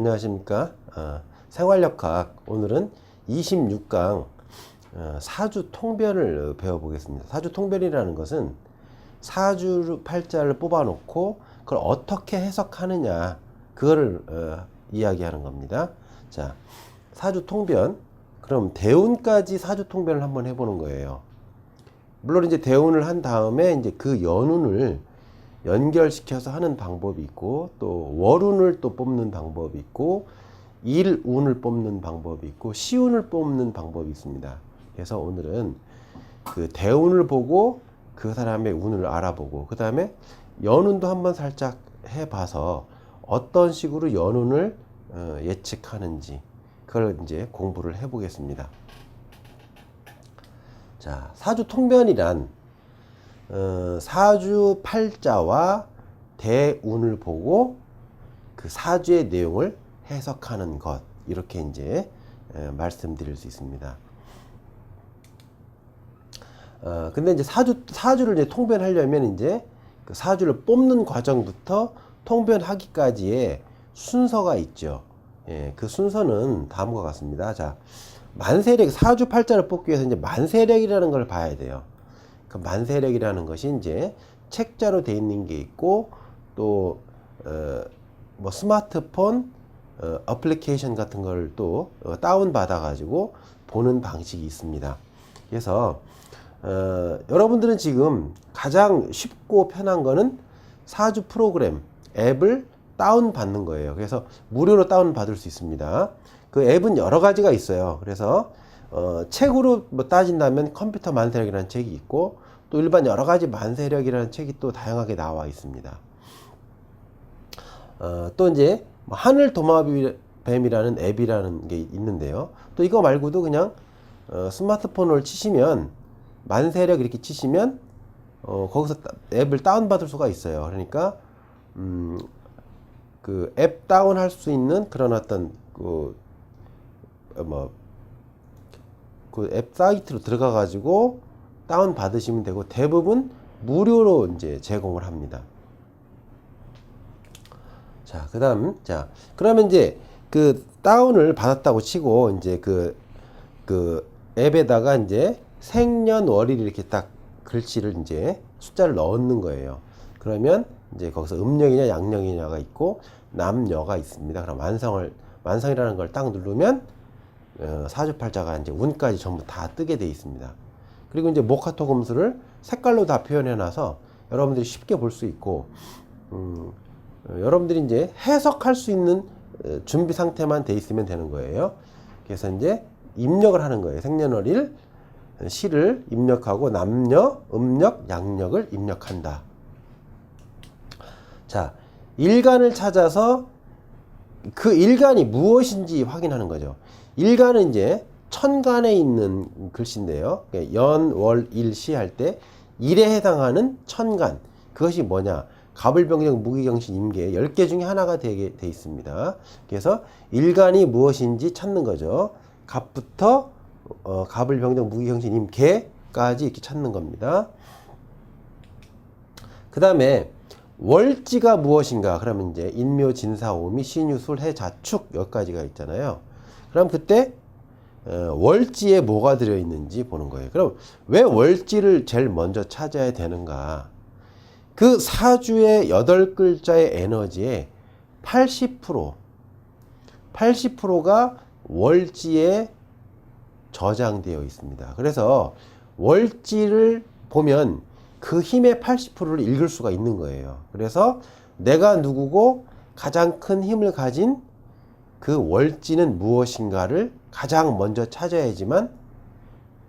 안녕하십니까. 생활역학 오늘은 26강 사주 통변을 배워보겠습니다. 사주 통변이라는 것은 사주 팔자를 뽑아 놓고 그걸 어떻게 해석하느냐 그거를 이야기하는 겁니다. 자, 사주 통변, 그럼 대운까지 사주 통변을 한번 해보는 거예요. 물론 이제 대운을 한 다음에 이제 그 연운을 연결시켜서 하는 방법이 있고, 또 월운을 또 뽑는 방법이 있고, 일운을 뽑는 방법이 있고, 시운을 뽑는 방법이 있습니다. 그래서 오늘은 그 대운을 보고 그 사람의 운을 알아보고, 그 다음에 연운도 한번 살짝 해봐서 어떤 식으로 연운을 예측하는지 그걸 이제 공부를 해보겠습니다. 자, 사주 통변이란 사주 팔자와 대운을 보고 그 사주의 내용을 해석하는 것, 이렇게 이제 말씀드릴 수 있습니다. 근데 이제 사주를 이제 통변하려면 이제 그 사주를 뽑는 과정부터 통변하기까지의 순서가 있죠. 예, 그 순서는 다음과 같습니다. 자, 만세력, 사주 팔자를 뽑기 위해서 이제 만세력이라는 걸 봐야 돼요. 그 만세력이라는 것이 이제 책자로 돼 있는 게 있고, 또 뭐 스마트폰 어플리케이션 같은 걸 또 다운 받아 가지고 보는 방식이 있습니다. 그래서 여러분들은 지금 가장 쉽고 편한 거는 사주 프로그램 앱을 다운 받는 거예요. 그래서 무료로 다운 받을 수 있습니다. 그 앱은 여러 가지가 있어요. 그래서 책으로 뭐 따진다면 컴퓨터 만세력이라는 책이 있고, 또 일반 여러 가지 만세력이라는 책이 또 다양하게 나와 있습니다. 또 이제 하늘 도마뱀이라는 앱이라는 게 있는데요. 또 이거 말고도 그냥 스마트폰을 치시면 만세력 이렇게 치시면 거기서 앱을 다운받을 수가 있어요. 그러니까 그 앱 다운할 수 있는 그런 어떤 그 앱 사이트로 들어가 가지고 다운 받으시면 되고, 대부분 무료로 이제 제공을 합니다. 자, 자, 그러면 이제 그 다운을 받았다고 치고, 이제 그 앱에다가 이제 생년월일 이렇게 딱 글씨를 이제 숫자를 넣는 거예요. 그러면 이제 거기서 음력이냐 양력이냐가 있고 남녀가 있습니다. 그럼 완성이라는 걸 딱 누르면 사주팔자가 이제 운까지 전부 다 뜨게 돼 있습니다. 그리고 이제 목화토금수를 색깔로 다 표현해 놔서 여러분들이 쉽게 볼 수 있고, 여러분들이 이제 해석할 수 있는 준비 상태만 돼 있으면 되는 거예요. 그래서 이제 입력을 하는 거예요. 생년월일 시를 입력하고 남녀, 음력, 양력을 입력한다. 자, 일간을 찾아서 그 일간이 무엇인지 확인하는 거죠. 일간은 이제 천간에 있는 글씨인데요. 연, 월, 일, 시 할 때 일에 해당하는 천간, 그것이 뭐냐? 갑을병정, 무기경신, 임계 10개 중에 하나가 되게 돼 있습니다. 그래서 일간이 무엇인지 찾는 거죠. 갑부터 갑을병정, 무기경신, 임계까지 이렇게 찾는 겁니다. 그 다음에 월지가 무엇인가? 그러면 이제 인묘, 진사, 오미, 신유, 술, 해, 자축 여기까지가 있잖아요. 그럼 그때 월지에 뭐가 들어있는지 보는 거예요. 그럼 왜 월지를 제일 먼저 찾아야 되는가? 그 사주의 8글자의 에너지의 80%가 월지에 저장되어 있습니다. 그래서 월지를 보면 그 힘의 80%를 읽을 수가 있는 거예요. 그래서 내가 누구고 가장 큰 힘을 가진 그 월지는 무엇인가를 가장 먼저 찾아야지만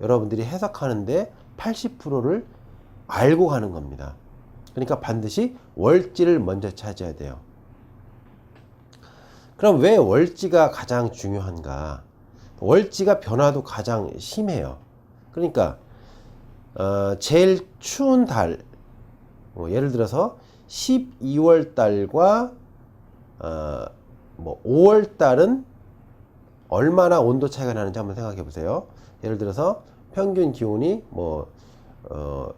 여러분들이 해석하는데 80%를 알고 가는 겁니다. 그러니까 반드시 월지를 먼저 찾아야 돼요. 그럼 왜 월지가 가장 중요한가? 월지가 변화도 가장 심해요. 그러니까 제일 추운 달, 예를 들어서 12월 달과 5월 달은 얼마나 온도 차이가 나는지 한번 생각해 보세요. 예를 들어서 평균 기온이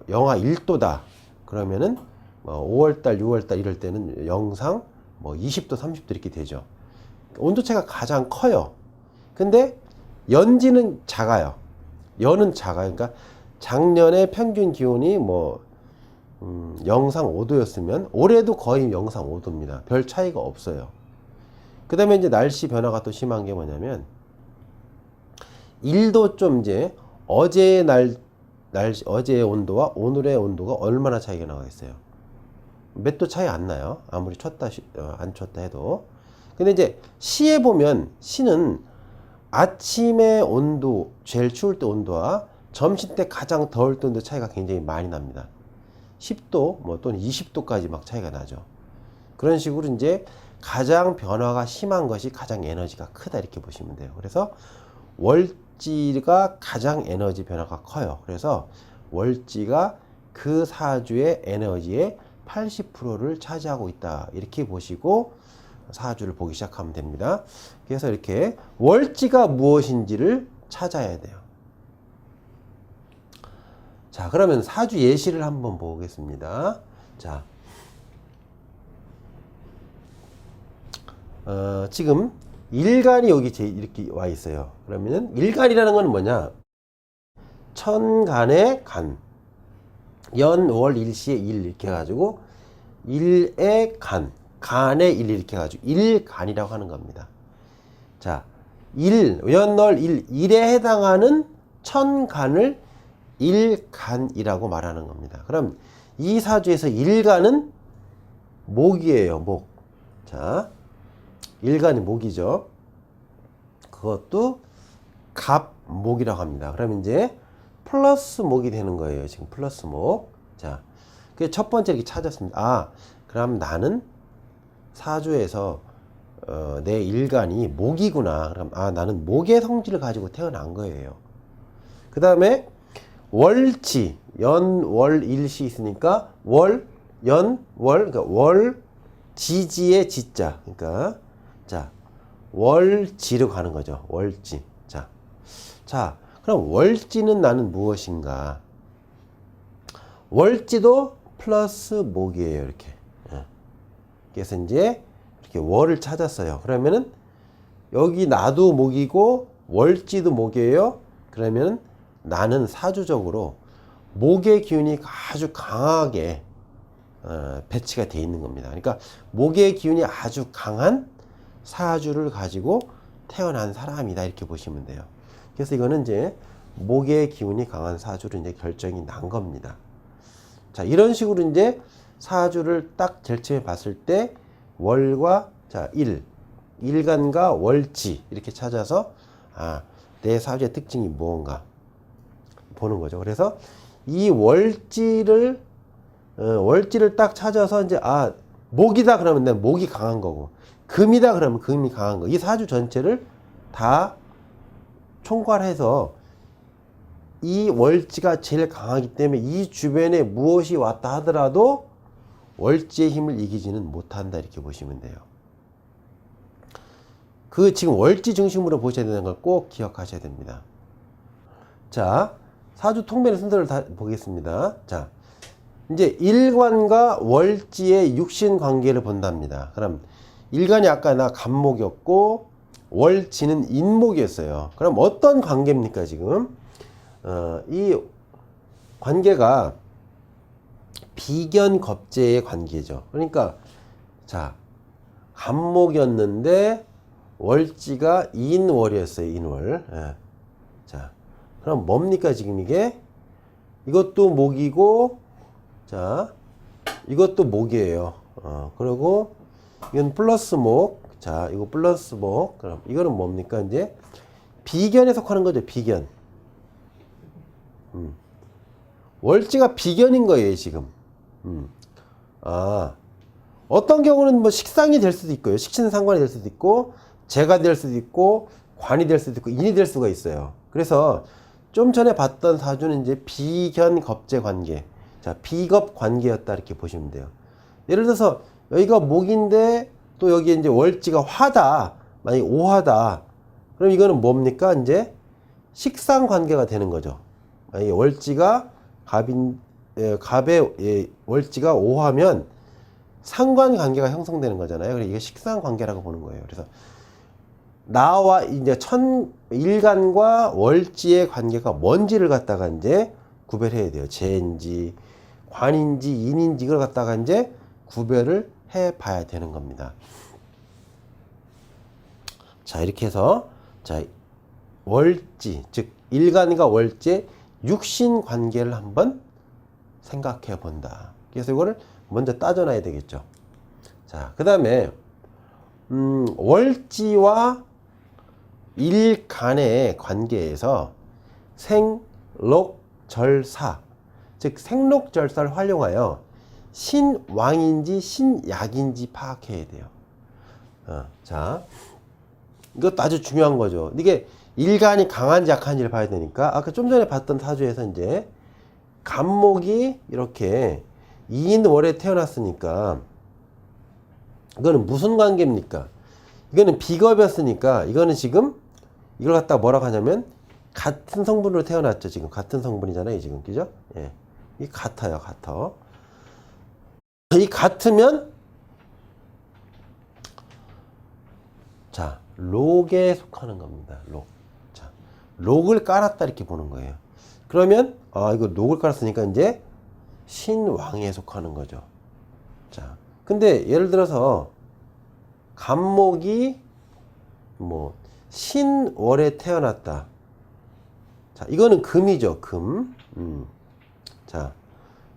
영하 1도다. 그러면은 5월 달, 6월 달 이럴 때는 영상 20도, 30도 이렇게 되죠. 온도 차이가 가장 커요. 근데 연지는 작아요. 연은 작아요. 그러니까 작년에 평균 기온이 뭐 영상 5도였으면 올해도 거의 영상 5도입니다. 별 차이가 없어요. 그 다음에 이제 날씨 변화가 또 심한 게 뭐냐면 1도 좀 이제 어제의 어제의 온도와 오늘의 온도가 얼마나 차이가 나겠어요. 몇 도 차이 안 나요. 아무리 쳤다 안 쳤다 해도. 근데 이제 시에 보면 시는 아침의 온도, 제일 추울 때 온도와 점심 때 가장 더울 때 온도 차이가 굉장히 많이 납니다. 10도 뭐 또는 20도까지 막 차이가 나죠. 그런 식으로 이제 가장 변화가 심한 것이 가장 에너지가 크다 이렇게 보시면 돼요. 그래서 월지가 가장 에너지 변화가 커요. 그래서 월지가 그 사주의 에너지의 80%를 차지하고 있다 이렇게 보시고 사주를 보기 시작하면 됩니다. 그래서 이렇게 월지가 무엇인지를 찾아야 돼요. 자, 그러면 사주 예시를 한번 보겠습니다. 자, 지금 일간이 여기 이렇게 와 있어요. 그러면은 일간이라는 건 뭐냐? 천간의 간, 연, 월, 일시의 일 이렇게 해가지고 일의 간, 간의 일 이렇게 해가지고 일간이라고 하는 겁니다. 자, 일, 연, 월, 일에 해당하는 천간을 일간이라고 말하는 겁니다. 그럼 이 사주에서 일간은 목이에요. 목. 자, 일간이 목이죠. 그것도 갑목이라고 합니다. 그럼 이제 플러스 목이 되는 거예요. 지금 플러스 목. 자, 그 첫 번째 이렇게 찾았습니다. 아, 그럼 나는 사주에서 내 일간이 목이구나. 그럼 아, 나는 목의 성질을 가지고 태어난 거예요. 그 다음에 월지, 연, 월, 일시 있으니까 월, 연, 월, 그러니까 월, 지지의 지자. 그러니까 자, 월지로 가는 거죠. 월지. 자, 그럼 월지는 나는 무엇인가? 월지도 플러스 목이에요. 이렇게. 그래서 이제 이렇게 월을 찾았어요. 그러면은 여기 나도 목이고 월지도 목이에요. 그러면 나는 사주적으로 목의 기운이 아주 강하게 배치가 되어 있는 겁니다. 그러니까 목의 기운이 아주 강한 사주를 가지고 태어난 사람이다 이렇게 보시면 돼요. 그래서 이거는 이제 목의 기운이 강한 사주로 이제 결정이 난 겁니다. 자, 이런 식으로 이제 사주를 딱 제일 처음에 봤을 때 월과 자, 일간과 월지 이렇게 찾아서 아, 내 사주의 특징이 무언가 보는 거죠. 그래서 이 월지를 딱 찾아서 이제 아, 목이다 그러면 내 목이 강한 거고 금이다 그러면 금이 강한 거. 이 사주 전체를 다 총괄해서 이 월지가 제일 강하기 때문에 이 주변에 무엇이 왔다 하더라도 월지의 힘을 이기지는 못한다 이렇게 보시면 돼요. 그 지금 월지 중심으로 보셔야 되는 걸 꼭 기억하셔야 됩니다. 자, 사주 통변의 순서를 다 보겠습니다. 자, 이제 일간과 월지의 육신 관계를 본답니다. 그럼 일간이 아까 나 간목이었고 월지는 인목이었어요. 그럼 어떤 관계입니까 지금? 이 관계가 비견겁제의 관계죠. 그러니까 자, 간목이었는데 월지가 인월이었어요. 인월. 예. 자, 그럼 뭡니까 지금 이게? 이것도 목이고 자, 이것도 목이에요. 그리고 이건 플러스 목. 자, 이거 플러스 목. 그럼 이거는 뭡니까 이제? 비견에 속하는 거죠. 비견. 월지가 비견인 거예요 지금. 아, 어떤 경우는 뭐 식상이 될 수도 있고요. 식신상관이 될 수도 있고 재가 될 수도 있고 관이 될 수도 있고 인이 될 수가 있어요. 그래서 좀 전에 봤던 사주는 이제 비견겁제 관계. 자, 비겁 관계였다 이렇게 보시면 돼요. 예를 들어서 여기가 목인데 또 여기 이제 월지가 화다. 만약에 오화다. 그럼 이거는 뭡니까? 이제 식상 관계가 되는 거죠. 만약에 월지가 갑의 월지가 오화면 상관 관계가 형성되는 거잖아요. 그래서 이게 식상 관계라고 보는 거예요. 그래서 나와 이제 일간과 월지의 관계가 뭔지를 갖다가 이제 구별해야 돼요. 재인지, 관인지, 인인지 이걸 갖다가 이제 구별을 해 봐야 되는 겁니다. 자, 이렇게 해서 자, 월지, 즉 일간과 월지의 육신 관계를 한번 생각해 본다. 그래서 이거를 먼저 따져놔야 되겠죠. 자, 그 다음에 월지와 일간의 관계에서 생록절사, 즉 생록절사를 활용하여 신왕인지 신약인지 파악해야 돼요. 자, 이것도 아주 중요한 거죠. 이게 일간이 강한지 약한지를 봐야 되니까 아까 좀 전에 봤던 사주에서 이제 간목이 이렇게 이인월에 태어났으니까 이거는 무슨 관계입니까? 이거는 비겁이었으니까 이거는 지금 이걸 갖다 뭐라고 하냐면 같은 성분으로 태어났죠. 지금 같은 성분이잖아요. 지금 그죠? 예. 이 같아요. 같아. 이 같으면 자, 록에 속하는 겁니다. 록. 자, 록을 깔았다 이렇게 보는 거예요. 그러면 이거 록을 깔았으니까 이제 신왕에 속하는 거죠. 자, 근데 예를 들어서 간목이 뭐 신월에 태어났다. 자, 이거는 금이죠. 금. 자,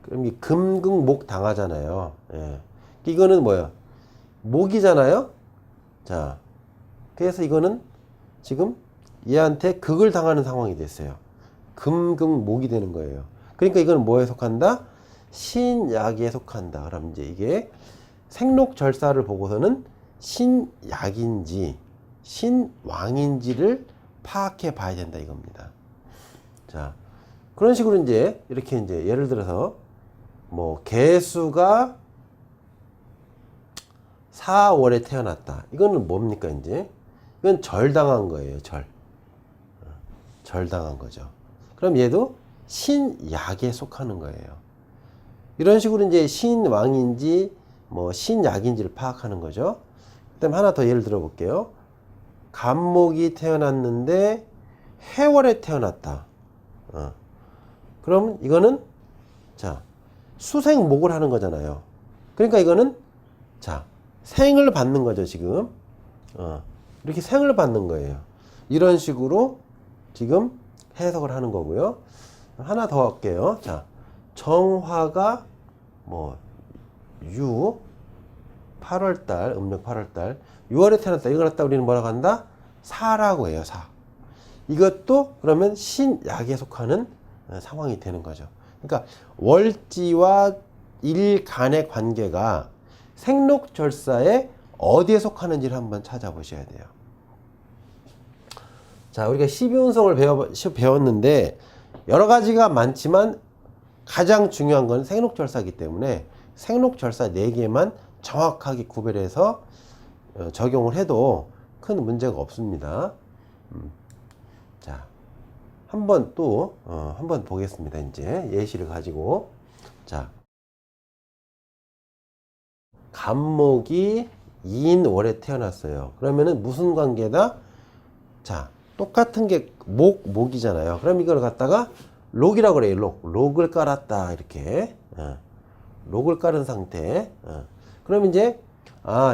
그럼 이 금극목 당하잖아요. 예. 이거는 뭐야? 목이잖아요. 자, 그래서 이거는 지금 얘한테 극을 당하는 상황이 됐어요. 금극목이 되는 거예요. 그러니까 이거는 뭐에 속한다? 신약에 속한다. 그럼 이제 이게 생록절사를 보고서는 신약인지 신왕인지를 파악해 봐야 된다 이겁니다. 자, 그런 식으로 이제 이렇게 이제 예를 들어서 뭐 개수가 4월에 태어났다. 이거는 뭡니까 이제? 이건 절당한 거예요. 절당한 거죠. 그럼 얘도 신약에 속하는 거예요. 이런 식으로 이제 신왕인지 뭐 신약인지를 파악하는 거죠. 그다음에 하나 더 예를 들어 볼게요. 간목이 태어났는데 해월에 태어났다. 그럼 이거는 자, 수생목을 하는 거잖아요. 그러니까 이거는 자, 생을 받는 거죠, 지금. 이렇게 생을 받는 거예요. 이런 식으로 지금 해석을 하는 거고요. 하나 더 할게요. 자, 정화가 뭐 8월달, 음력 8월달, 6월에 태어났다. 이걸 갖다 우리는 뭐라고 한다? 사라고 해요, 사. 이것도 그러면 신약에 속하는 상황이 되는 거죠. 그러니까 월지와 일간의 관계가 생록절사에 어디에 속하는지를 한번 찾아보셔야 돼요. 자, 우리가 12운성을 배웠는데 여러 가지가 많지만 가장 중요한 건 생록절사이기 때문에 생록절사 4개만 정확하게 구별해서 적용을 해도 큰 문제가 없습니다. 자, 한번 또 한번 보겠습니다. 이제 예시를 가지고. 자, 간목이 인월에 태어났어요. 그러면은 무슨 관계다? 자, 똑같은 게 목이잖아요. 그럼 이걸 갖다가 록이라고 그래요. 록을 깔았다. 이렇게. 록을 깔은 상태. 그럼 이제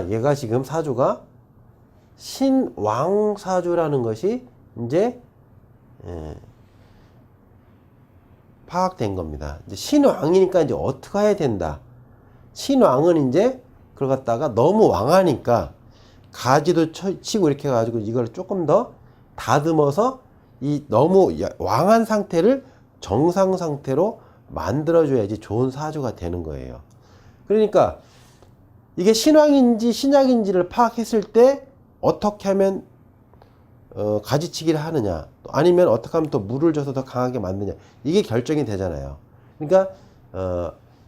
얘가 지금 사주가 신왕 사주라는 것이 이제 파악된 겁니다. 이제 신왕이니까 이제 어떻게 해야 된다. 신왕은 이제 그걸 갖다가 너무 왕하니까 가지도 치고 이렇게 해가지고 이걸 조금 더 다듬어서 이 너무 왕한 상태를 정상 상태로 만들어줘야지 좋은 사주가 되는 거예요. 그러니까 이게 신왕인지 신약인지를 파악했을 때 어떻게 하면 가지치기를 하느냐, 아니면 어떻게 하면 또 물을 줘서 더 강하게 만드냐, 이게 결정이 되잖아요. 그러니까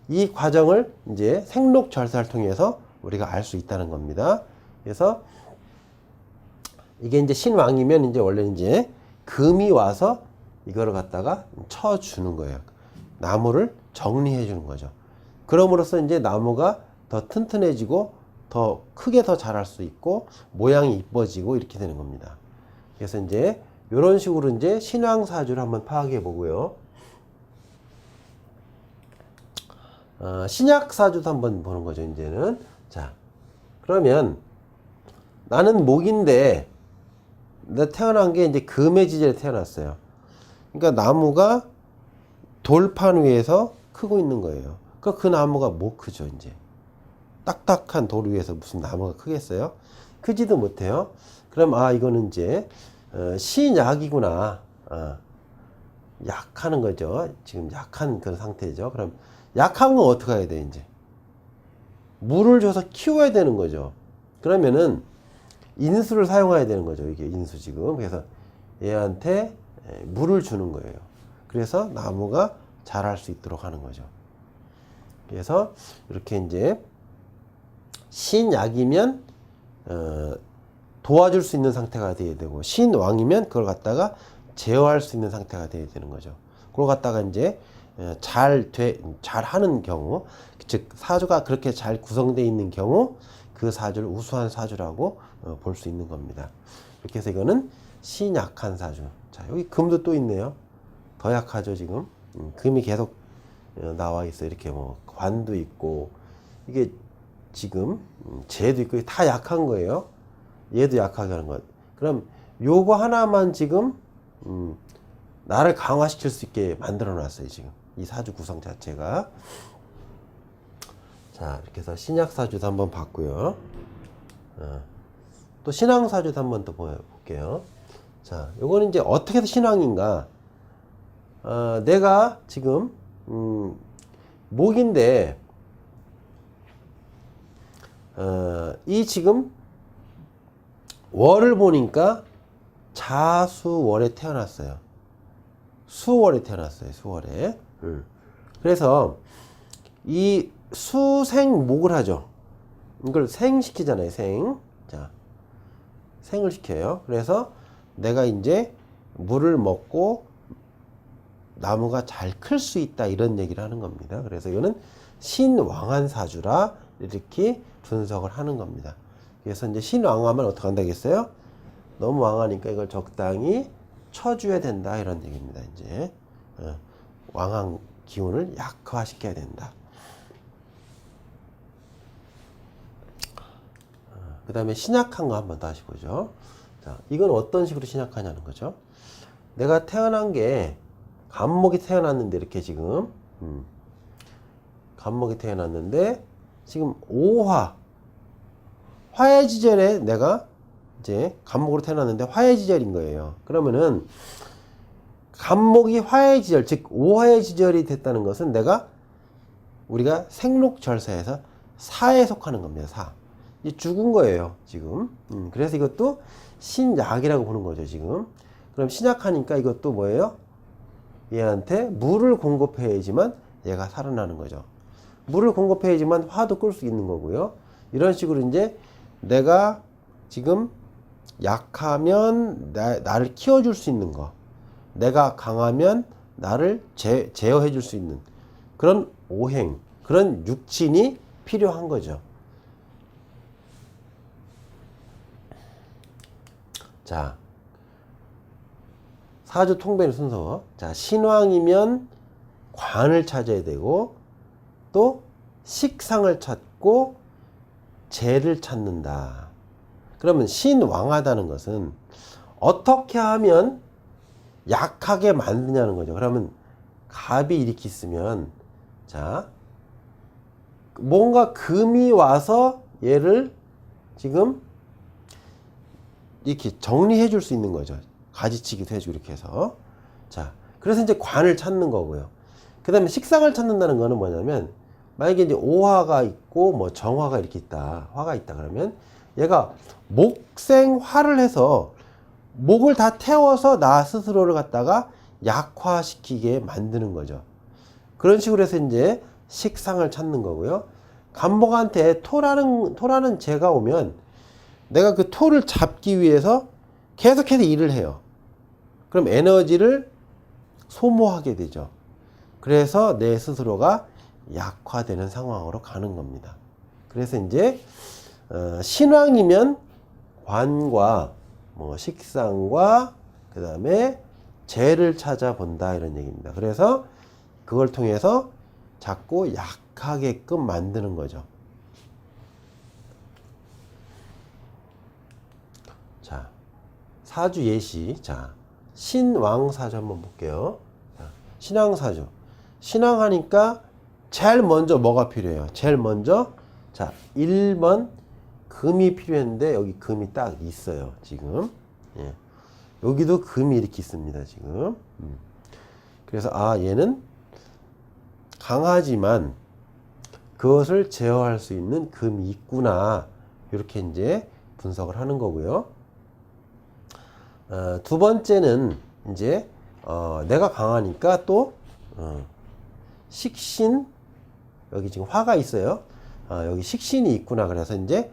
이 과정을 이제 생록절사를 통해서 우리가 알 수 있다는 겁니다. 그래서 이게 이제 신왕이면 이제 원래 이제 금이 와서 이거를 갖다가 쳐주는 거예요. 나무를 정리해 주는 거죠. 그럼으로써 이제 나무가 더 튼튼해지고 더 크게 더 자랄 수 있고 모양이 이뻐지고 이렇게 되는 겁니다. 그래서 이제 이런 식으로 이제 신앙사주를 한번 파악해 보고요. 신약사주도 한번 보는 거죠, 이제는. 자, 그러면 나는 목인데, 내가 태어난 게 이제 금의 지절에 태어났어요. 그러니까 나무가 돌판 위에서 크고 있는 거예요. 그 나무가 뭐 크죠, 이제. 딱딱한 돌 위에서 무슨 나무가 크겠어요? 크지도 못해요. 그럼, 이거는 이제, 신약이구나. 약하는 거죠. 지금 약한 그런 상태죠. 그럼, 약한 건 어떻게 해야 돼, 이제? 물을 줘서 키워야 되는 거죠. 그러면은, 인수를 사용해야 되는 거죠. 이게 인수 지금. 그래서 얘한테 물을 주는 거예요. 그래서 나무가 자랄 수 있도록 하는 거죠. 그래서 이렇게 이제 신약이면 도와줄 수 있는 상태가 돼야 되고, 신왕이면 그걸 갖다가 제어할 수 있는 상태가 돼야 되는 거죠. 그걸 갖다가 이제 잘 하는 경우, 즉 사주가 그렇게 잘 구성되어 있는 경우 그 사주를 우수한 사주라고 볼 수 있는 겁니다. 이렇게 해서 이거는 신약한 사주. 자, 여기 금도 또 있네요. 더 약하죠, 지금. 금이 계속 나와 있어요. 이렇게 뭐 관도 있고, 이게 지금 재도 있고 다 약한 거예요. 얘도 약하게 하는 것. 그럼 요거 하나만 지금 나를 강화시킬 수 있게 만들어 놨어요, 지금. 이 사주 구성 자체가. 자, 이렇게 해서 신약사주도 한번 봤고요. 또 신앙사주도 한번 더 볼게요. 자, 요거는 이제 어떻게 해서 신앙인가? 내가 지금, 목인데, 이 지금 월을 보니까 자수월에 태어났어요. 수월에 태어났어요. 수월에. 그래서 이 수생목을 하죠. 이걸 생시키잖아요. 생. 자, 생을 시켜요. 그래서 내가 이제 물을 먹고 나무가 잘 클 수 있다, 이런 얘기를 하는 겁니다. 그래서 이거는 신왕한 사주라 이렇게 분석을 하는 겁니다. 그래서 이제 신왕하면 어떻게 한다겠어요? 너무 왕하니까 이걸 적당히 쳐줘야 된다, 이런 얘기입니다. 이제 왕한 기운을 약화시켜야 된다. 그 다음에 신약한 거 한번 다시 보죠. 자, 이건 어떤 식으로 신약하냐는 거죠. 내가 태어난 게 간목이 태어났는데, 이렇게 지금 간목이 태어났는데 지금 화의 지절에 내가 이제 간목으로 태어났는데 화의 지절인 거예요. 그러면은 간목이 화의 지절, 즉 오화의 지절이 됐다는 것은 우리가 생록절사에서 사에 속하는 겁니다. 사. 이 죽은 거예요, 지금. 그래서 이것도 신약이라고 보는 거죠, 지금. 그럼 신약하니까 이것도 뭐예요? 얘한테 물을 공급해야지만 얘가 살아나는 거죠. 물을 공급해야지만 화도 끌 수 있는 거고요. 이런 식으로 이제 내가 지금 약하면 나를 키워줄 수 있는 거, 내가 강하면 나를 제어해 줄 수 있는 그런 오행, 그런 육친이 필요한 거죠. 자, 사주 통변 순서. 자, 신왕이면 관을 찾아야 되고, 또 식상을 찾고 재를 찾는다. 그러면 신왕하다는 것은 어떻게 하면 약하게 만드냐는 거죠. 그러면 갑이 이렇게 있으면, 자, 뭔가 금이 와서 얘를 지금 이렇게 정리해 줄 수 있는 거죠. 가지치기도 해주고 이렇게 해서. 자, 그래서 이제 관을 찾는 거고요. 그 다음에 식상을 찾는다는 거는 뭐냐면, 만약에 이제 오화가 있고 뭐 정화가 이렇게 있다, 화가 있다 그러면 얘가 목생화를 해서 목을 다 태워서 나 스스로를 갖다가 약화시키게 만드는 거죠. 그런 식으로 해서 이제 식상을 찾는 거고요. 간목한테 토라는 재가 오면 내가 그 토를 잡기 위해서 계속해서 일을 해요. 그럼 에너지를 소모하게 되죠. 그래서 내 스스로가 약화되는 상황으로 가는 겁니다. 그래서 이제 신왕이면 관과 뭐 식상과 그 다음에 재를 찾아본다 이런 얘기입니다. 그래서 그걸 통해서 자꾸 약하게끔 만드는 거죠. 자, 사주 예시. 자, 신왕사주 한번 볼게요. 자, 신왕사주. 신왕하니까 제일 먼저 뭐가 필요해요? 제일 먼저 자 1번 금이 필요했는데 여기 금이 딱 있어요. 지금 예. 여기도 금이 이렇게 있습니다. 지금 그래서 아 얘는 강하지만 그것을 제어할 수 있는 금이 있구나 이렇게 이제 분석을 하는 거고요. 두 번째는 이제 내가 강하니까 또 식신 여기 지금 화가 있어요. 여기 식신이 있구나. 그래서 이제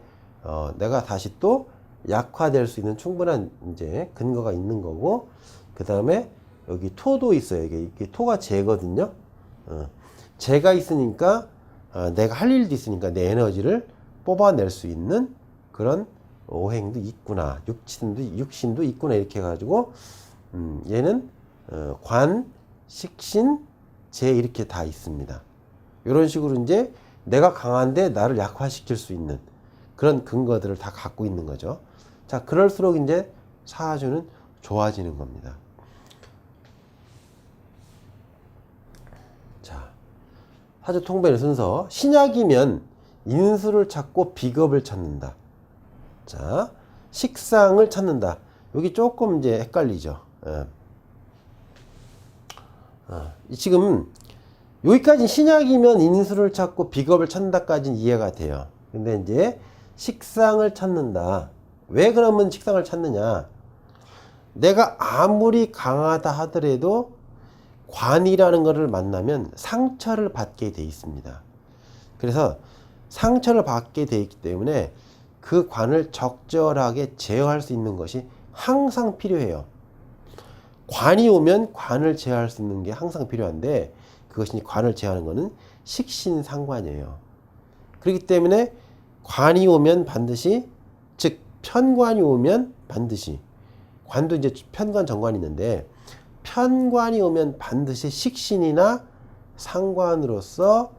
내가 다시 또 약화될 수 있는 충분한 이제 근거가 있는 거고, 그 다음에 여기 토도 있어요. 이게 토가 재거든요. 재가 있으니까 내가 할 일도 있으니까 내 에너지를 뽑아낼 수 있는 그런 오행도 있구나. 육신도 있구나. 이렇게 해가지고 얘는 관, 식신, 재 이렇게 다 있습니다. 이런 식으로 이제 내가 강한데 나를 약화시킬 수 있는 그런 근거들을 다 갖고 있는 거죠. 자, 그럴수록 이제 사주는 좋아지는 겁니다. 자, 사주 통배의 순서. 신약이면 인수를 찾고 비겁을 찾는다. 자, 식상을 찾는다. 여기 조금 이제 헷갈리죠. 예. 지금 여기까지 신약이면 인수를 찾고 비겁을 찾는다까지는 이해가 돼요. 근데 이제 식상을 찾는다. 왜 그러면 식상을 찾느냐? 내가 아무리 강하다 하더라도 관이라는 것을 만나면 상처를 받게 돼 있습니다. 그래서 상처를 받게 돼 있기 때문에 그 관을 적절하게 제어할 수 있는 것이 항상 필요해요. 관이 오면 관을 제어할 수 있는 게 항상 필요한데 그것이 관을 제어하는 것은 식신상관이에요. 그렇기 때문에 관이 오면 반드시, 즉 편관이 오면 반드시, 관도 이제 편관 정관이 있는데 편관이 오면 반드시 식신이나 상관으로서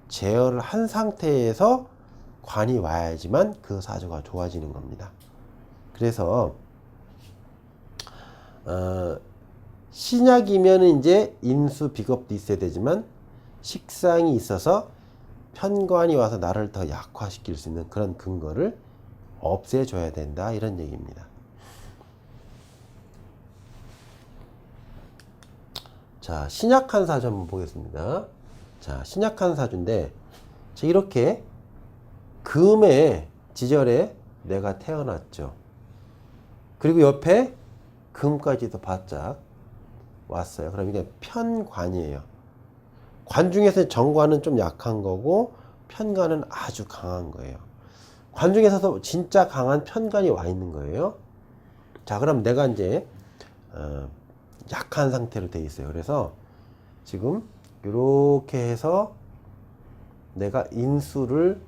제어를 한 상태에서 관이 와야지만 그 사주가 좋아지는 겁니다. 그래서 신약이면 이제 인수 비겁도 있어야 되지만 식상이 있어서 편관이 와서 나를 더 약화시킬 수 있는 그런 근거를 없애줘야 된다 이런 얘기입니다. 자, 신약한 사주 한번 보겠습니다. 자, 신약한 사주인데 이렇게 금의 지절에 내가 태어났죠. 그리고 옆에 금까지도 바짝 왔어요. 그럼 이게 편관이에요. 관 중에서 정관은 좀 약한 거고 편관은 아주 강한 거예요. 관 중에서도 진짜 강한 편관이 와 있는 거예요. 자, 그럼 내가 이제 약한 상태로 돼 있어요. 그래서 지금 이렇게 해서 내가 인수를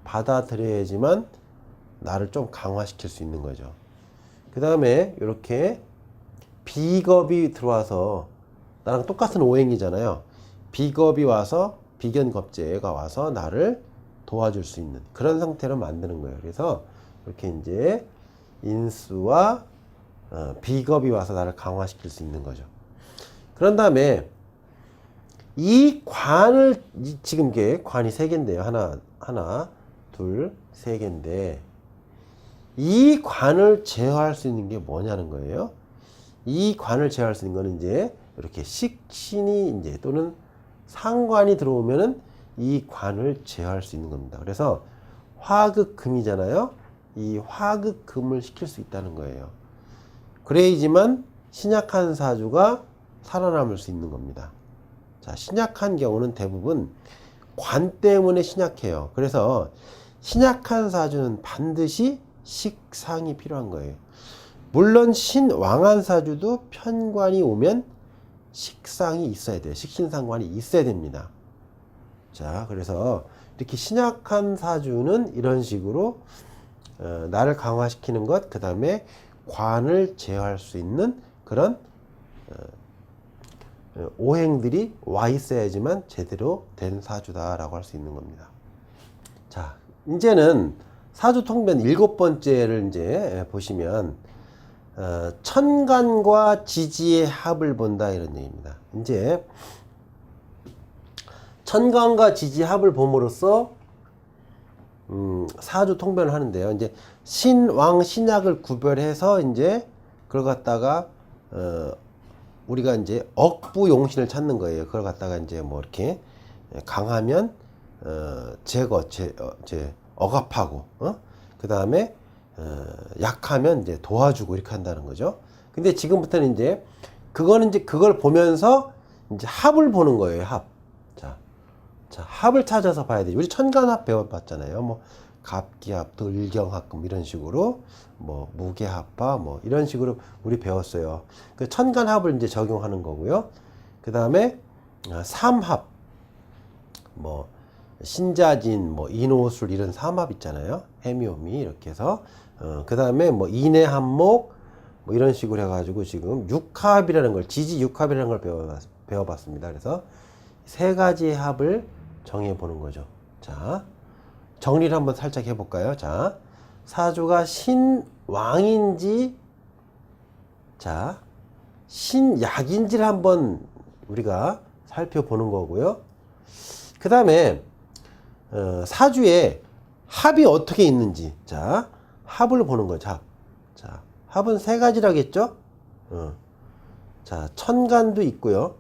받아들여야지만 나를 좀 강화시킬 수 있는 거죠. 그 다음에 이렇게 비겁이 들어와서 나랑 똑같은 오행이잖아요. 비겁이 와서 비견겁재가 와서 나를 도와줄 수 있는 그런 상태로 만드는 거예요. 그래서 이렇게 이제 인수와 비겁이 와서 나를 강화시킬 수 있는 거죠. 그런 다음에 이 관을 지금 이게 관이 3개인데요. 하나, 둘, 3개인데 이 관을 제어할 수 있는 게 뭐냐는 거예요. 이 관을 제어할 수 있는 거는 이제 이렇게 식신이 이제 또는 상관이 들어오면은 이 관을 제어할 수 있는 겁니다. 그래서 화극금이잖아요. 이 화극금을 시킬 수 있다는 거예요. 그래야지만 신약한 사주가 살아남을 수 있는 겁니다. 자, 신약한 경우는 대부분 관 때문에 신약해요. 그래서 신약한 사주는 반드시 식상이 필요한 거예요. 물론 신왕한 사주도 편관이 오면 식상이 있어야 돼요. 식신상관이 있어야 됩니다. 자, 그래서 이렇게 신약한 사주는 이런 식으로 나를 강화시키는 것, 그 다음에 관을 제어할 수 있는 그런 오행들이 와 있어야지만 제대로 된 사주다라고 할 수 있는 겁니다. 자, 이제는 사주 통변 7번째를 이제 보시면 천간과 지지의 합을 본다 이런 얘기입니다. 이제 천간과 지지 합을 봄으로써 사주 통변을 하는데요. 이제 신왕 신약을 구별해서 이제 그걸 갖다가 우리가 이제 억부 용신을 찾는 거예요. 그걸 갖다가 이제 뭐 이렇게 강하면 억압하고 그 다음에 약하면 이제 도와주고 이렇게 한다는 거죠. 근데 지금부터는 이제 그걸 보면서 이제 합을 보는 거예요. 합. 자, 합을 찾아서 봐야 되죠. 우리 천간합 배워봤잖아요. 뭐 갑기합, 을경합금 이런 식으로 뭐 무게합파 뭐 이런 식으로 우리 배웠어요. 그 천간합을 이제 적용하는 거고요. 그 다음에 삼합, 뭐 신자진, 뭐 인호술 이런 삼합 있잖아요. 해미오미 이렇게 해서 그 다음에 뭐 인해합목 뭐 이런 식으로 해가지고 지금 육합이라는 걸 지지 육합이라는 걸 배워봤습니다. 그래서 세 가지의 합을 정해보는 거죠. 자, 정리를 한번 살짝 해볼까요? 자, 사주가 신왕인지, 자, 신약인지를 한번 우리가 살펴보는 거고요. 그 다음에, 사주에 합이 어떻게 있는지, 자, 합을 보는 거죠. 합. 자, 합은 세 가지라겠죠? 자, 천간도 있고요.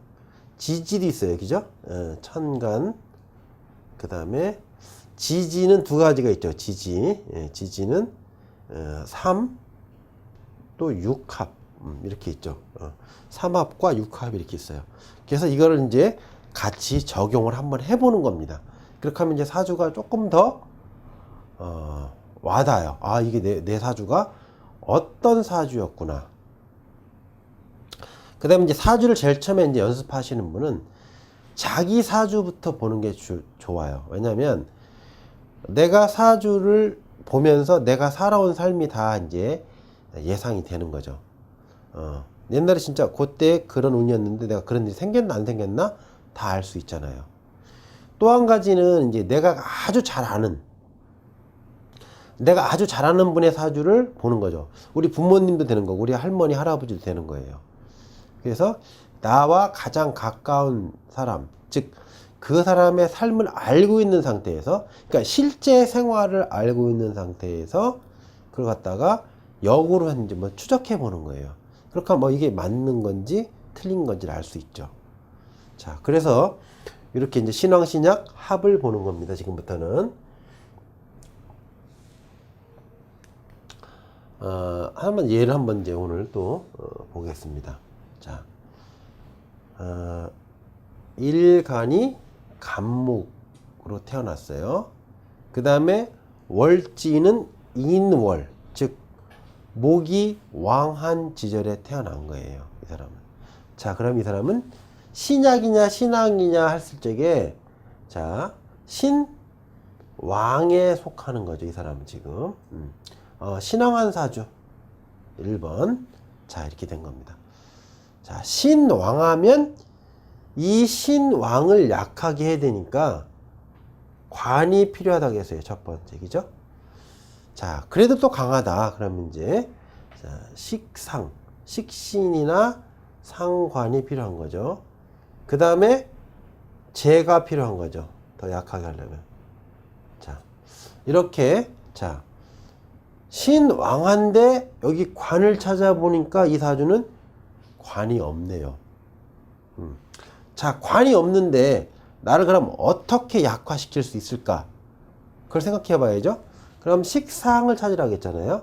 지지도 있어요. 그죠? 천간. 그 다음에 지지는 두 가지가 있죠. 지지. 지지는 3, 또 6합. 이렇게 있죠. 3합과 6합 이렇게 있어요. 그래서 이거를 이제 같이 적용을 한번 해보는 겁니다. 그렇게 하면 이제 사주가 조금 더 와닿아요. 아, 이게 내 사주가 어떤 사주였구나. 그 다음에 이제 사주를 제일 처음에 이제 연습하시는 분은 자기 사주부터 보는 게 좋아요. 왜냐면 내가 사주를 보면서 내가 살아온 삶이 다 이제 예상이 되는 거죠. 옛날에 진짜 그때 그런 운이었는데 내가 그런 일이 생겼나 안 생겼나 다 알 수 있잖아요. 또 한 가지는 이제 내가 아주 잘 아는 분의 사주를 보는 거죠. 우리 부모님도 되는 거고 우리 할머니 할아버지도 되는 거예요. 그래서 나와 가장 가까운 사람, 즉 그 사람의 삶을 알고 있는 상태에서, 그러니까 실제 생활을 알고 있는 상태에서 그걸 갖다가 역으로 이제 뭐 추적해 보는 거예요. 그렇게 하면 뭐 이게 맞는 건지 틀린 건지를 알 수 있죠. 자, 그래서 이렇게 이제 신왕 신약 합을 보는 겁니다. 지금부터는 한번 예를 한번 이제 오늘 또 보겠습니다. 자, 일간이 간목으로 태어났어요. 그 다음에 월지는 인월, 즉 목이 왕한 지절에 태어난 거예요. 이 사람은. 자, 그럼 이 사람은 신약이냐 신왕이냐 했을 적에 자, 신왕에 속하는 거죠. 이 사람은 지금 신왕한 사주 1번. 자, 이렇게 된 겁니다. 자, 신왕하면 이 신왕을 약하게 해야 되니까 관이 필요하다고 했어요. 첫 번째. 그죠? 자, 그래도 또 강하다. 그러면 이제 자, 식신이나 상관이 필요한 거죠. 그 다음에 재가 필요한 거죠. 더 약하게 하려면. 자, 이렇게 자, 신왕한데 여기 관을 찾아보니까 이 사주는 관이 없네요. 자, 관이 없는데 나를 그럼 어떻게 약화시킬 수 있을까? 그걸 생각해 봐야죠. 그럼 식상을 찾으라고 했잖아요.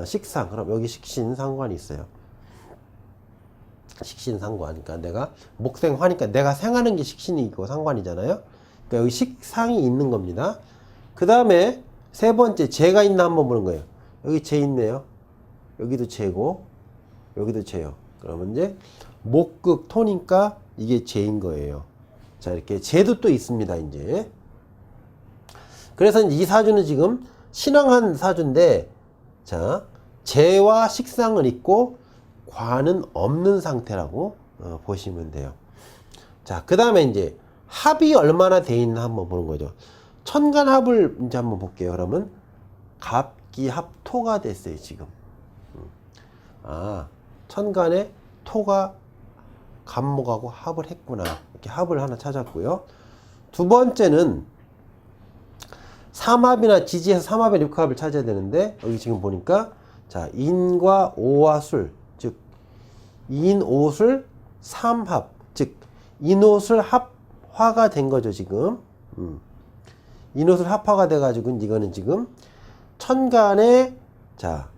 식상. 그럼 여기 식신상관이 있어요. 식신상관. 그러니까 내가 목생화니까 내가 생하는 게 식신이고 상관이잖아요. 그러니까 여기 식상이 있는 겁니다. 그 다음에 세 번째 재가 있나 한번 보는 거예요. 여기 재 있네요. 여기도 재고 여기도 재요. 그러면 이제 목극 토니까 이게 재인 거예요. 자, 이렇게 재도 또 있습니다, 이제. 그래서 이 사주는 지금 신왕한 사주인데, 자, 재와 식상은 있고, 관은 없는 상태라고 보시면 돼요. 자, 그 다음에 이제 합이 얼마나 돼 있나 한번 보는 거죠. 천간합을 이제 한번 볼게요. 그러면 갑기합토가 됐어요, 지금. 아, 천간에 토가 갑목하고 합을 했구나. 이렇게 합을 하나 찾았고요. 두 번째는 삼합이나 지지해서 삼합의 육합을 찾아야 되는데, 여기 지금 보니까, 자, 인과 오와 술, 즉, 인오술 삼합, 즉, 인오술 합화가 된 거죠, 지금. 인오술 합화가 돼가지고, 이거는 지금, 천간에, 자,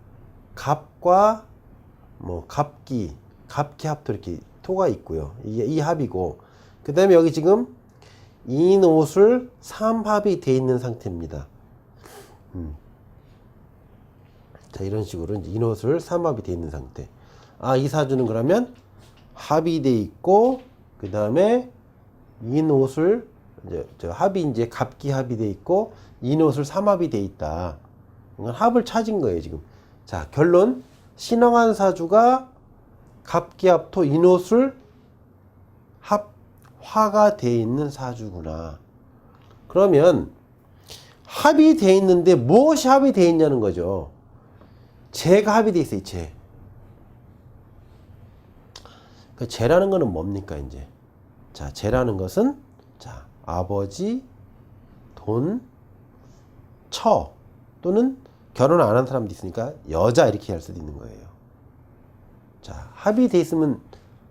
갑과, 뭐, 갑기합도 이렇게 토가 있고요. 이게 이 합이고, 그 다음에 여기 지금, 인오술 삼합이 돼 있는 상태입니다. 자, 이런 식으로 이제 인오술 삼합이 돼 있는 상태. 아, 이 사주는 그러면 합이 돼 있고, 그 다음에 인오술, 이제 저 합이 이제 갑기합이 돼 있고, 인오술 삼합이 돼 있다. 그러니까 합을 찾은 거예요, 지금. 자, 결론. 신왕한 사주가 갑기합토 인오술 합화가 돼 있는 사주구나. 그러면 합이 돼 있는데 무엇이 합이 돼 있냐는 거죠. 재가 합이 돼 있어요, 재. 그 재라는 거는 뭡니까, 이제? 자, 재라는 것은, 자, 아버지, 돈, 처, 또는 결혼 안 한 사람도 있으니까 여자 이렇게 할 수도 있는 거예요. 자, 합이 돼 있으면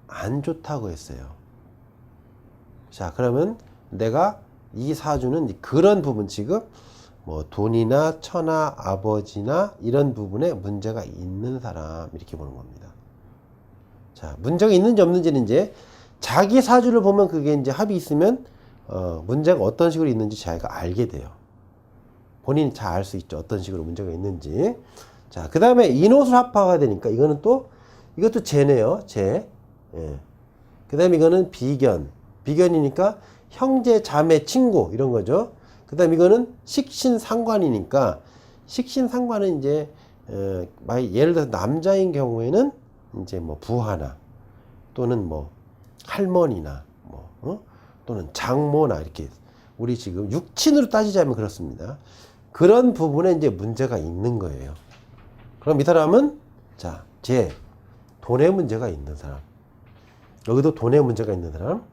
안 좋다고 했어요. 자, 그러면 내가 이 사주는 그런 부분, 지금 뭐 돈이나 처나 아버지나 이런 부분에 문제가 있는 사람, 이렇게 보는 겁니다. 자, 문제가 있는지 없는지는 이제 자기 사주를 보면 그게 이제 합이 있으면 문제가 어떤 식으로 있는지 자기가 알게 돼요. 본인이 잘 알 수 있죠. 어떤 식으로 문제가 있는지. 자, 그 다음에 인오술 합화가 되니까 이거는 또 이것도 재네요. 재. 예. 그 다음에 이거는 비견. 비견이니까 형제, 자매, 친구 이런 거죠. 그 다음에 이거는 식신상관이니까 식신상관은 이제 예를 들어서 남자인 경우에는 이제 뭐 부하나 또는 뭐 할머니나 뭐 또는 장모나 이렇게 우리 지금 육친으로 따지자면 그렇습니다. 그런 부분에 이제 문제가 있는 거예요. 그럼 이 사람은 자, 재, 돈에 문제가 있는 사람. 여기도 돈에 문제가 있는 사람.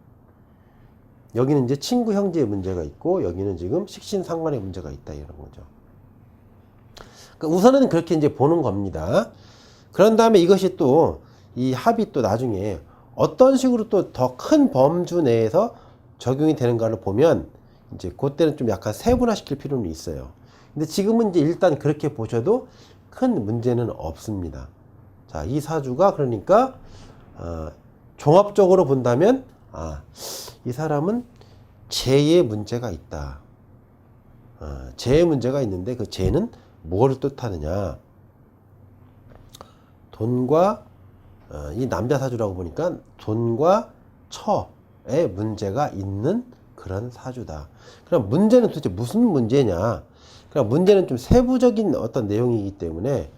여기는 이제 친구 형제의 문제가 있고 여기는 지금 식신상관의 문제가 있다 이런 거죠. 그러니까 우선은 그렇게 이제 보는 겁니다. 그런 다음에 이것이 또 이 합이 또 나중에 어떤 식으로 또 더 큰 범주 내에서 적용이 되는가를 보면 이제 그때는 좀 약간 세분화시킬 필요는 있어요. 근데 지금은 이제 일단 그렇게 보셔도 큰 문제는 없습니다. 자, 이 사주가 그러니까 종합적으로 본다면 이 사람은 재의 문제가 있다. 재의 문제가 있는데 그 재는 뭐를 뜻하느냐? 돈과 이 남자 사주라고 보니까 돈과 처의 문제가 있는 그런 사주다. 그럼 문제는 도대체 무슨 문제냐? 그럼 문제는 좀 세부적인 어떤 내용이기 때문에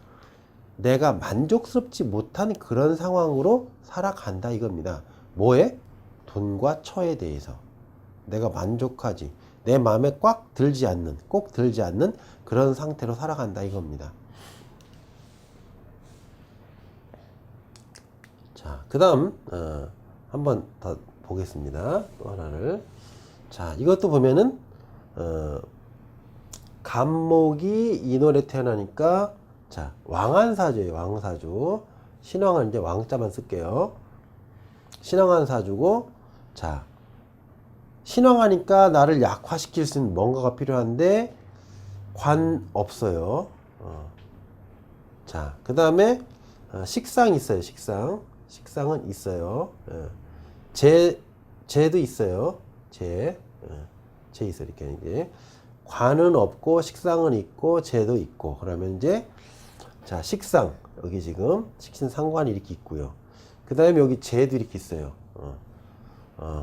내가 만족스럽지 못한 그런 상황으로 살아간다 이겁니다. 뭐에? 돈과 처에 대해서 내가 만족하지, 내 마음에 꼭 들지 않는 그런 상태로 살아간다 이겁니다. 자, 그 다음 한 번 더 보겠습니다. 또 하나를. 자, 이것도 보면은 갑목이 인월에 태어나니까 자, 왕한사주예요. 왕사주. 신왕은 이제 왕자만 쓸게요. 신왕한 사주고, 자, 신왕하니까 나를 약화시킬 수 있는 뭔가가 필요한데 관 없어요. 자, 그 다음에 식상 있어요. 식상은 있어요. 재도 있어요. 재 있어요. 이렇게 이제 관은 없고 식상은 있고 재도 있고. 그러면 이제 자, 식상 여기 지금 식신상관이 이렇게 있고요. 그 다음에 여기 재도 이렇게 있어요.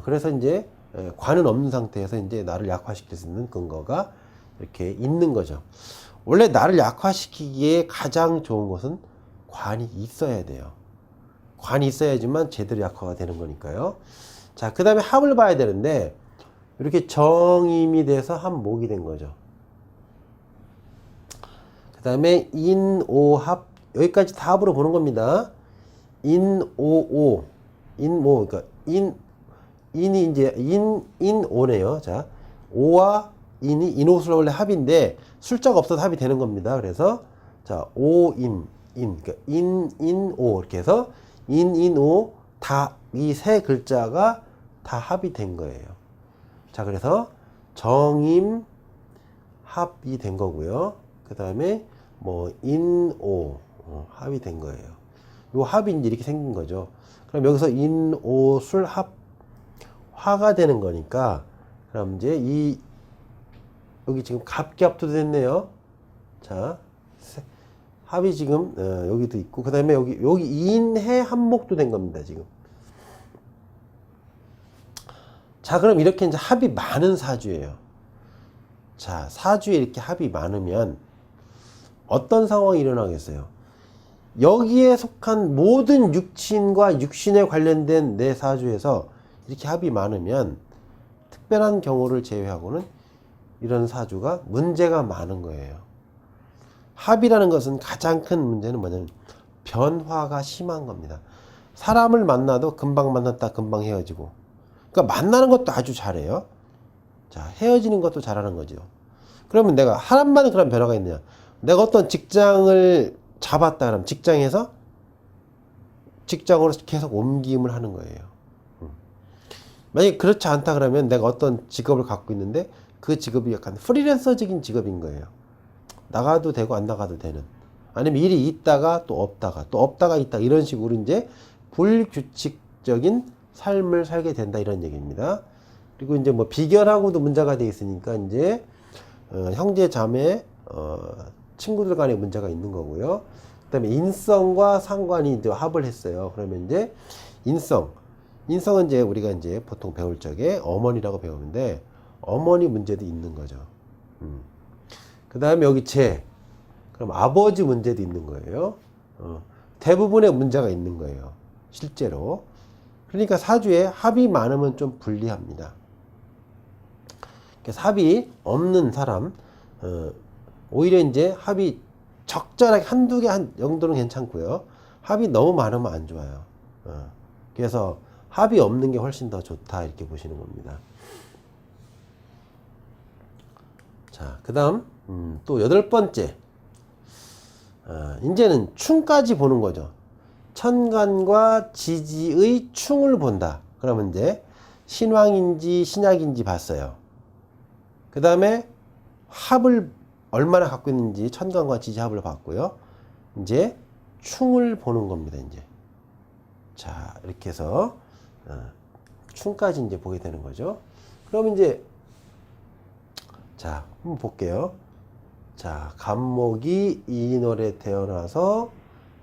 그래서 이제 관은 없는 상태에서 이제 나를 약화시킬 수 있는 근거가 이렇게 있는 거죠. 원래 나를 약화시키기에 가장 좋은 것은 관이 있어야 돼요. 관이 있어야지만 제대로 약화가 되는 거니까요. 자, 그 다음에 합을 봐야 되는데 이렇게 정임이 돼서 합목이 된 거죠. 그 다음에 인오합, 여기까지 다 합으로 보는 겁니다. 인오오, 인모, 그러니까 인이 이제 인오네요. 자, 오와 인이 인오수로 원래 합인데 숫자가 없어서 합이 되는 겁니다. 그래서 자, 오인, 그러니까 인오 이렇게 해서 인오 다 이 세 글자가 다 합이 된 거예요. 자, 그래서 정임 합이 된 거고요. 그 다음에 뭐 인오 합이 된 거예요. 요 합이 이제 이렇게 생긴 거죠. 그럼 여기서 인오술 합 화가 되는 거니까 그럼 이제 이 여기 지금 갑기합도 됐네요. 자, 합이 지금 여기도 있고 그 다음에 여기 인해 합목도 된 겁니다. 지금. 자, 그럼 이렇게 이제 합이 많은 사주예요. 자, 사주에 이렇게 합이 많으면 어떤 상황이 일어나겠어요? 여기에 속한 모든 육친과 육신에 관련된 내 사주에서 이렇게 합이 많으면 특별한 경우를 제외하고는 이런 사주가 문제가 많은 거예요. 합이라는 것은 가장 큰 문제는 뭐냐면 변화가 심한 겁니다. 사람을 만나도 금방 만났다 금방 헤어지고, 그러니까 만나는 것도 아주 잘해요. 자, 헤어지는 것도 잘하는 거죠. 그러면 내가 하나만은 그런 변화가 있느냐? 내가 어떤 직장을 잡았다 그러면 직장에서 직장으로 계속 옮김을 하는 거예요. 만약에 그렇지 않다 그러면 내가 어떤 직업을 갖고 있는데 그 직업이 약간 프리랜서적인 직업인 거예요. 나가도 되고 안 나가도 되는. 아니면 일이 있다가 또 없다가 있다, 이런 식으로 이제 불규칙적인 삶을 살게 된다, 이런 얘기입니다. 그리고 이제 뭐 비결하고도 문제가 돼 있으니까 이제 형제 자매 친구들 간에 문제가 있는 거고요. 그다음에 인성과 상관이 이제 합을 했어요. 그러면 이제 인성은 이제 우리가 이제 보통 배울 적에 어머니라고 배우는데 어머니 문제도 있는 거죠. 그 다음에 여기 그럼 아버지 문제도 있는 거예요. 대부분의 문제가 있는 거예요. 실제로. 그러니까 사주에 합이 많으면 좀 불리합니다. 합이 없는 사람, 오히려 이제 합이 적절하게 한두 개 정도는 괜찮고요. 합이 너무 많으면 안 좋아요. 그래서 합이 없는 게 훨씬 더 좋다, 이렇게 보시는 겁니다. 자, 그 다음 또 8번째, 이제는 충까지 보는 거죠. 천간과 지지의 충을 본다. 그러면 이제 신왕인지 신약인지 봤어요. 그 다음에 합을 얼마나 갖고 있는지 천간과 지지 합을 봤고요. 이제 충을 보는 겁니다. 이제 자, 이렇게 해서 충까지 이제 보게 되는 거죠. 그럼 이제 자, 한번 볼게요. 자, 갑목이 이인월에 태어나서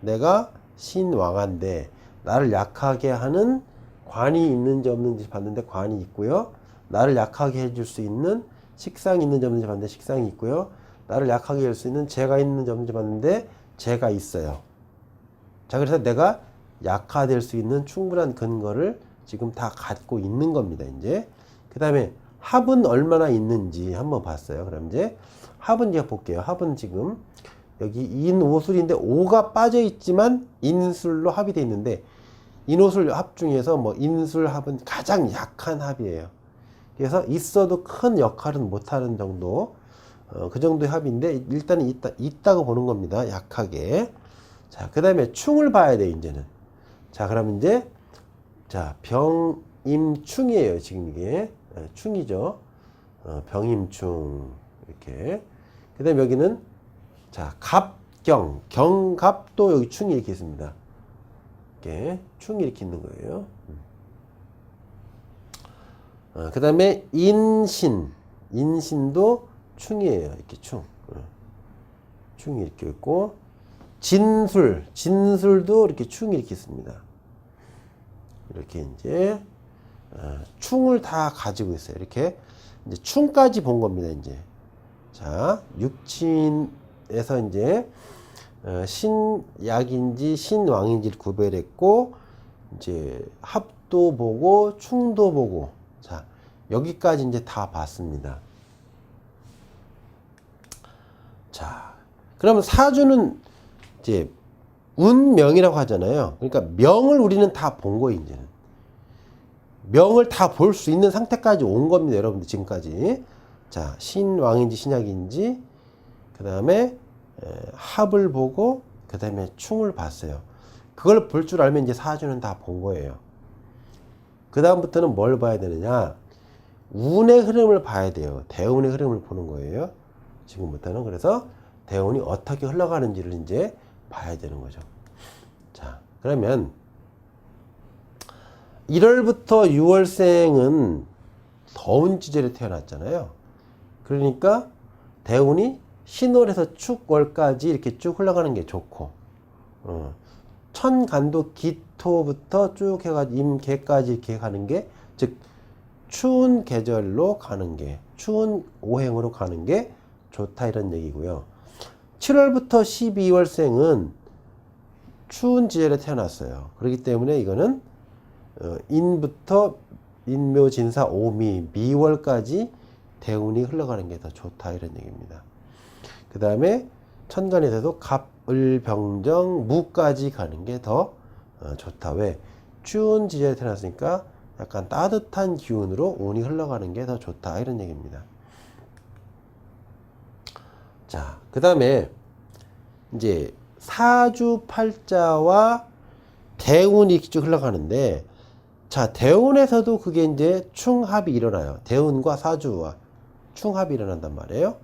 내가 신왕한데 나를 약하게 하는 관이 있는지 없는지 봤는데 관이 있고요. 나를 약하게 해줄 수 있는 식상이 있는지 없는지 봤는데 식상이 있고요. 나를 약하게 할 수 있는 재가 있는지 없는지 봤는데 재가 있어요. 자, 그래서 내가 약화될 수 있는 충분한 근거를 지금 다 갖고 있는 겁니다. 이제 그 다음에 합은 얼마나 있는지 한번 봤어요. 그럼 이제 합은 제가 볼게요. 합은 지금 여기 인오술인데 오가 빠져 있지만 인술로 합이 되어 있는데 인오술 합 중에서 뭐 인술 합은 가장 약한 합이에요. 그래서 있어도 큰 역할은 못하는 정도, 그 정도의 합인데 일단은 있다고 보는 겁니다. 약하게. 자, 그 다음에 충을 봐야 돼요. 이제는. 자, 그럼 이제 자, 병임충이에요. 지금 이게 충이죠. 병임충 이렇게. 그 다음에 여기는 자, 갑경, 경갑도 여기 충이 이렇게 있습니다. 이렇게 충이 이렇게 있는 거예요. 그 다음에 인신도 충이에요. 이렇게 충이 이렇게 있고, 진술도 이렇게 충이 이렇게 있습니다. 이렇게 이제 충을 다 가지고 있어요. 이렇게 이제 충까지 본 겁니다. 이제 자 육친에서 이제 신약인지 신왕인지를 구별했고 이제 합도 보고 충도 보고 자 여기까지 이제 다 봤습니다. 자 그러면 사주는 이제 운명이라고 하잖아요. 그러니까 명을 우리는 다 본 거예요. 이제는 명을 다 볼 수 있는 상태까지 온 겁니다. 여러분들 지금까지 자 신왕인지 신약인지 그 다음에 합을 보고 그 다음에 충을 봤어요. 그걸 볼 줄 알면 이제 사주는 다 본 거예요. 그 다음부터는 뭘 봐야 되느냐, 운의 흐름을 봐야 돼요. 대운의 흐름을 보는 거예요. 지금부터는. 그래서 대운이 어떻게 흘러가는지를 이제 봐야 되는 거죠. 자 그러면 1월부터 6월생은 더운 지절에 태어났잖아요. 그러니까 대운이 신월에서 축월까지 이렇게 쭉 흘러가는 게 좋고, 천간도 기토부터 쭉 해가지고 임계까지 이렇게 가는 게, 즉 추운 계절로 가는 게, 추운 오행으로 가는 게 좋다 이런 얘기고요. 7월부터 12월생은 추운 지절에 태어났어요. 그렇기 때문에 이거는 인부터 인묘진사 오미 미월까지 대운이 흘러가는 게 더 좋다 이런 얘기입니다. 그 다음에 천간에서도 갑을병정 무까지 가는 게 더 좋다. 왜? 추운 지절에 태어났으니까 약간 따뜻한 기운으로 운이 흘러가는 게 더 좋다 이런 얘기입니다. 자, 그 다음에 이제 사주팔자와 대운이 쭉 흘러가는데, 자 대운에서도 그게 이제 충합이 일어나요. 대운과 사주와 충합이 일어난단 말이에요.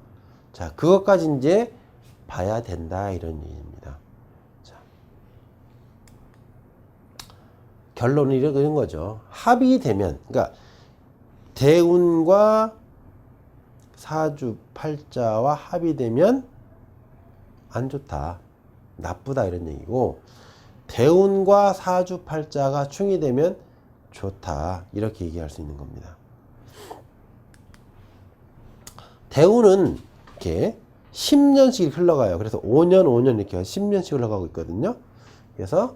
자 그것까지 이제 봐야 된다 이런 얘기입니다. 자, 결론은 이런 거죠. 합이 되면, 그러니까 대운과 사주 팔자와 합이 되면 안 좋다, 나쁘다 이런 얘기고, 대운과 사주 팔자가 충이 되면 좋다 이렇게 얘기할 수 있는 겁니다. 대운은 이렇게 10년씩 흘러가요. 그래서 5년 5년 이렇게 10년씩 흘러가고 있거든요. 그래서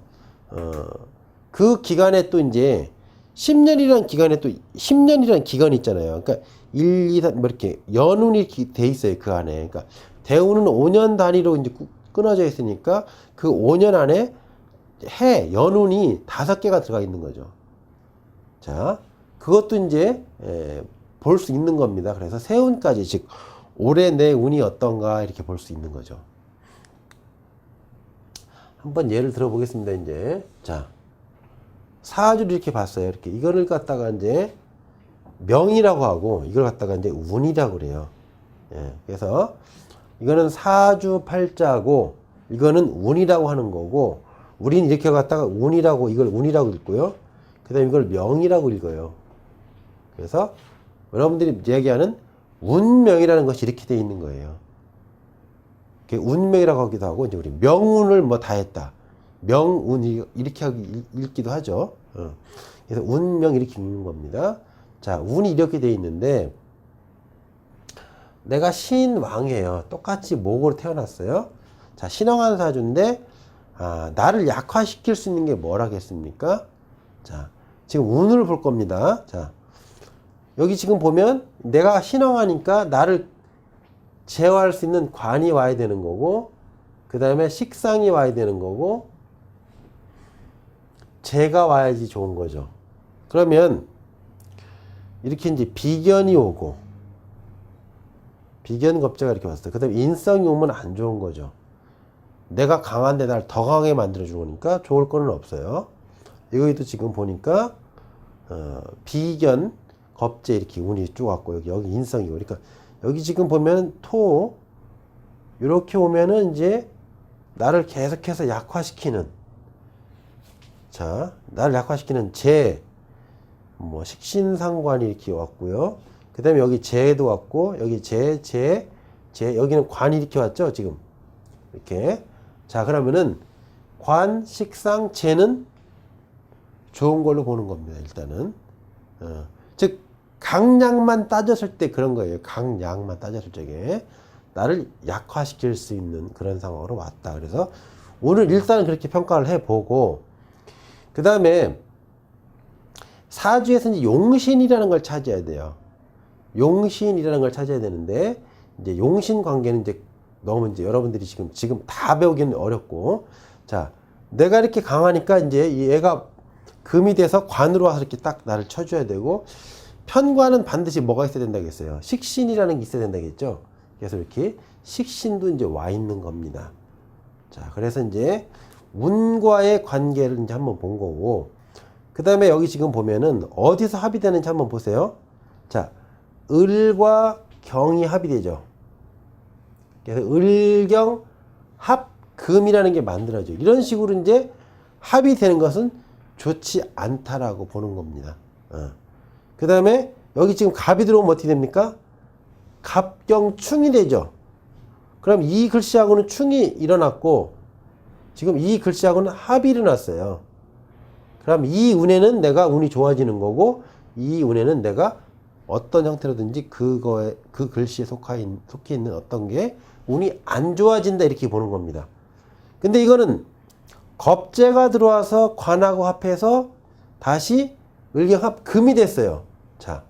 그 기간에 또 이제 10년이라는 기간에 또 10년이라는 기간이 있잖아요. 그러니까 1, 2, 3 뭐 이렇게 연운이 돼 있어요. 그 안에. 그러니까 대운은 5년 단위로 이제 끊어져 있으니까 그 5년 안에 연운이 5개가 들어가 있는 거죠. 자, 그것도 이제 볼 수 있는 겁니다. 그래서 세운까지, 즉 올해 내 운이 어떤가 이렇게 볼 수 있는 거죠. 한번 예를 들어 보겠습니다. 이제 자 사주를 이렇게 봤어요. 이렇게 이거를 갖다가 이제 명이라고 하고 이걸 갖다가 이제 운이라고 그래요. 그래서 이거는 사주팔자고 이거는 운이라고 하는 거고, 우리는 이렇게 갖다가 운이라고, 이걸 운이라고 읽고요. 그 다음에 이걸 명이라고 읽어요. 그래서 여러분들이 얘기하는 운명이라는 것이 이렇게 되어 있는 거예요. 운명이라고 하기도 하고, 이제 우리 명운을 뭐 다 했다, 명운이 이렇게 읽기도 하죠. 그래서 운명 이렇게 읽는 겁니다. 자, 운이 이렇게 되어 있는데, 내가 신왕이에요. 똑같이 목으로 태어났어요. 자, 신왕한 사주인데, 나를 약화시킬 수 있는 게 뭐라겠습니까? 자, 지금 운을 볼 겁니다. 자, 여기 지금 보면 내가 신왕하니까 나를 제어할 수 있는 관이 와야 되는 거고, 그 다음에 식상이 와야 되는 거고, 재가 와야지 좋은 거죠. 그러면 이렇게 이제 비견이 오고, 비견 겁재가 이렇게 왔어요. 그 다음에 인성이 오면 안 좋은 거죠. 내가 강한데 날 더 강하게 만들어 주니까 좋을 거는 없어요. 여기도 지금 보니까 비견 겁재 이렇게 운이 쭉 왔고, 여기 인성이고, 그러니까 여기 지금 보면 토 이렇게 오면은 이제 나를 계속해서 약화시키는, 자 나를 약화시키는 재, 뭐 식신상관이 이렇게 왔고요. 그 다음에 여기 재도 왔고, 여기 재, 여기는 관이 이렇게 왔죠 지금 이렇게. 자 그러면은 관, 식상, 재는 좋은 걸로 보는 겁니다. 일단은 즉 강약만 따졌을 때 그런 거예요. 강약만 따졌을 적에 나를 약화시킬 수 있는 그런 상황으로 왔다. 그래서 오늘 일단은 그렇게 평가를 해보고, 그 다음에 사주에서 이제 용신이라는 걸 찾아야 돼요. 용신이라는 걸 찾아야 되는데, 이제 용신 관계는 이제 너무 이제 여러분들이 지금 다 배우기는 어렵고, 자, 내가 이렇게 강하니까 이제 얘가 금이 돼서 관으로 와서 이렇게 딱 나를 쳐줘야 되고, 편관은 반드시 뭐가 있어야 된다고 했어요. 식신이라는 게 있어야 된다고 했죠. 그래서 이렇게 식신도 이제 와 있는 겁니다. 자, 그래서 이제 운과의 관계를 이제 한번 본 거고, 그 다음에 여기 지금 보면은 어디서 합이 되는지 한번 보세요. 자, 을과 경이 합이 되죠. 그래서 을경 합금이라는 게 만들어져요. 이런 식으로 이제 합이 되는 것은 좋지 않다라고 보는 겁니다. 그 다음에 여기 지금 갑이 들어오면 어떻게 됩니까? 갑경충이 되죠. 그럼 이 글씨하고는 충이 일어났고, 지금 이 글씨하고는 합이 일어났어요. 그럼 이 운에는 내가 운이 좋아지는 거고, 이 운에는 내가 어떤 형태로든지 그 글씨에 속해 있는 어떤 게 운이 안 좋아진다, 이렇게 보는 겁니다. 근데 이거는 겁재가 들어와서 관하고 합해서 다시 을경합 금이 됐어요. 자,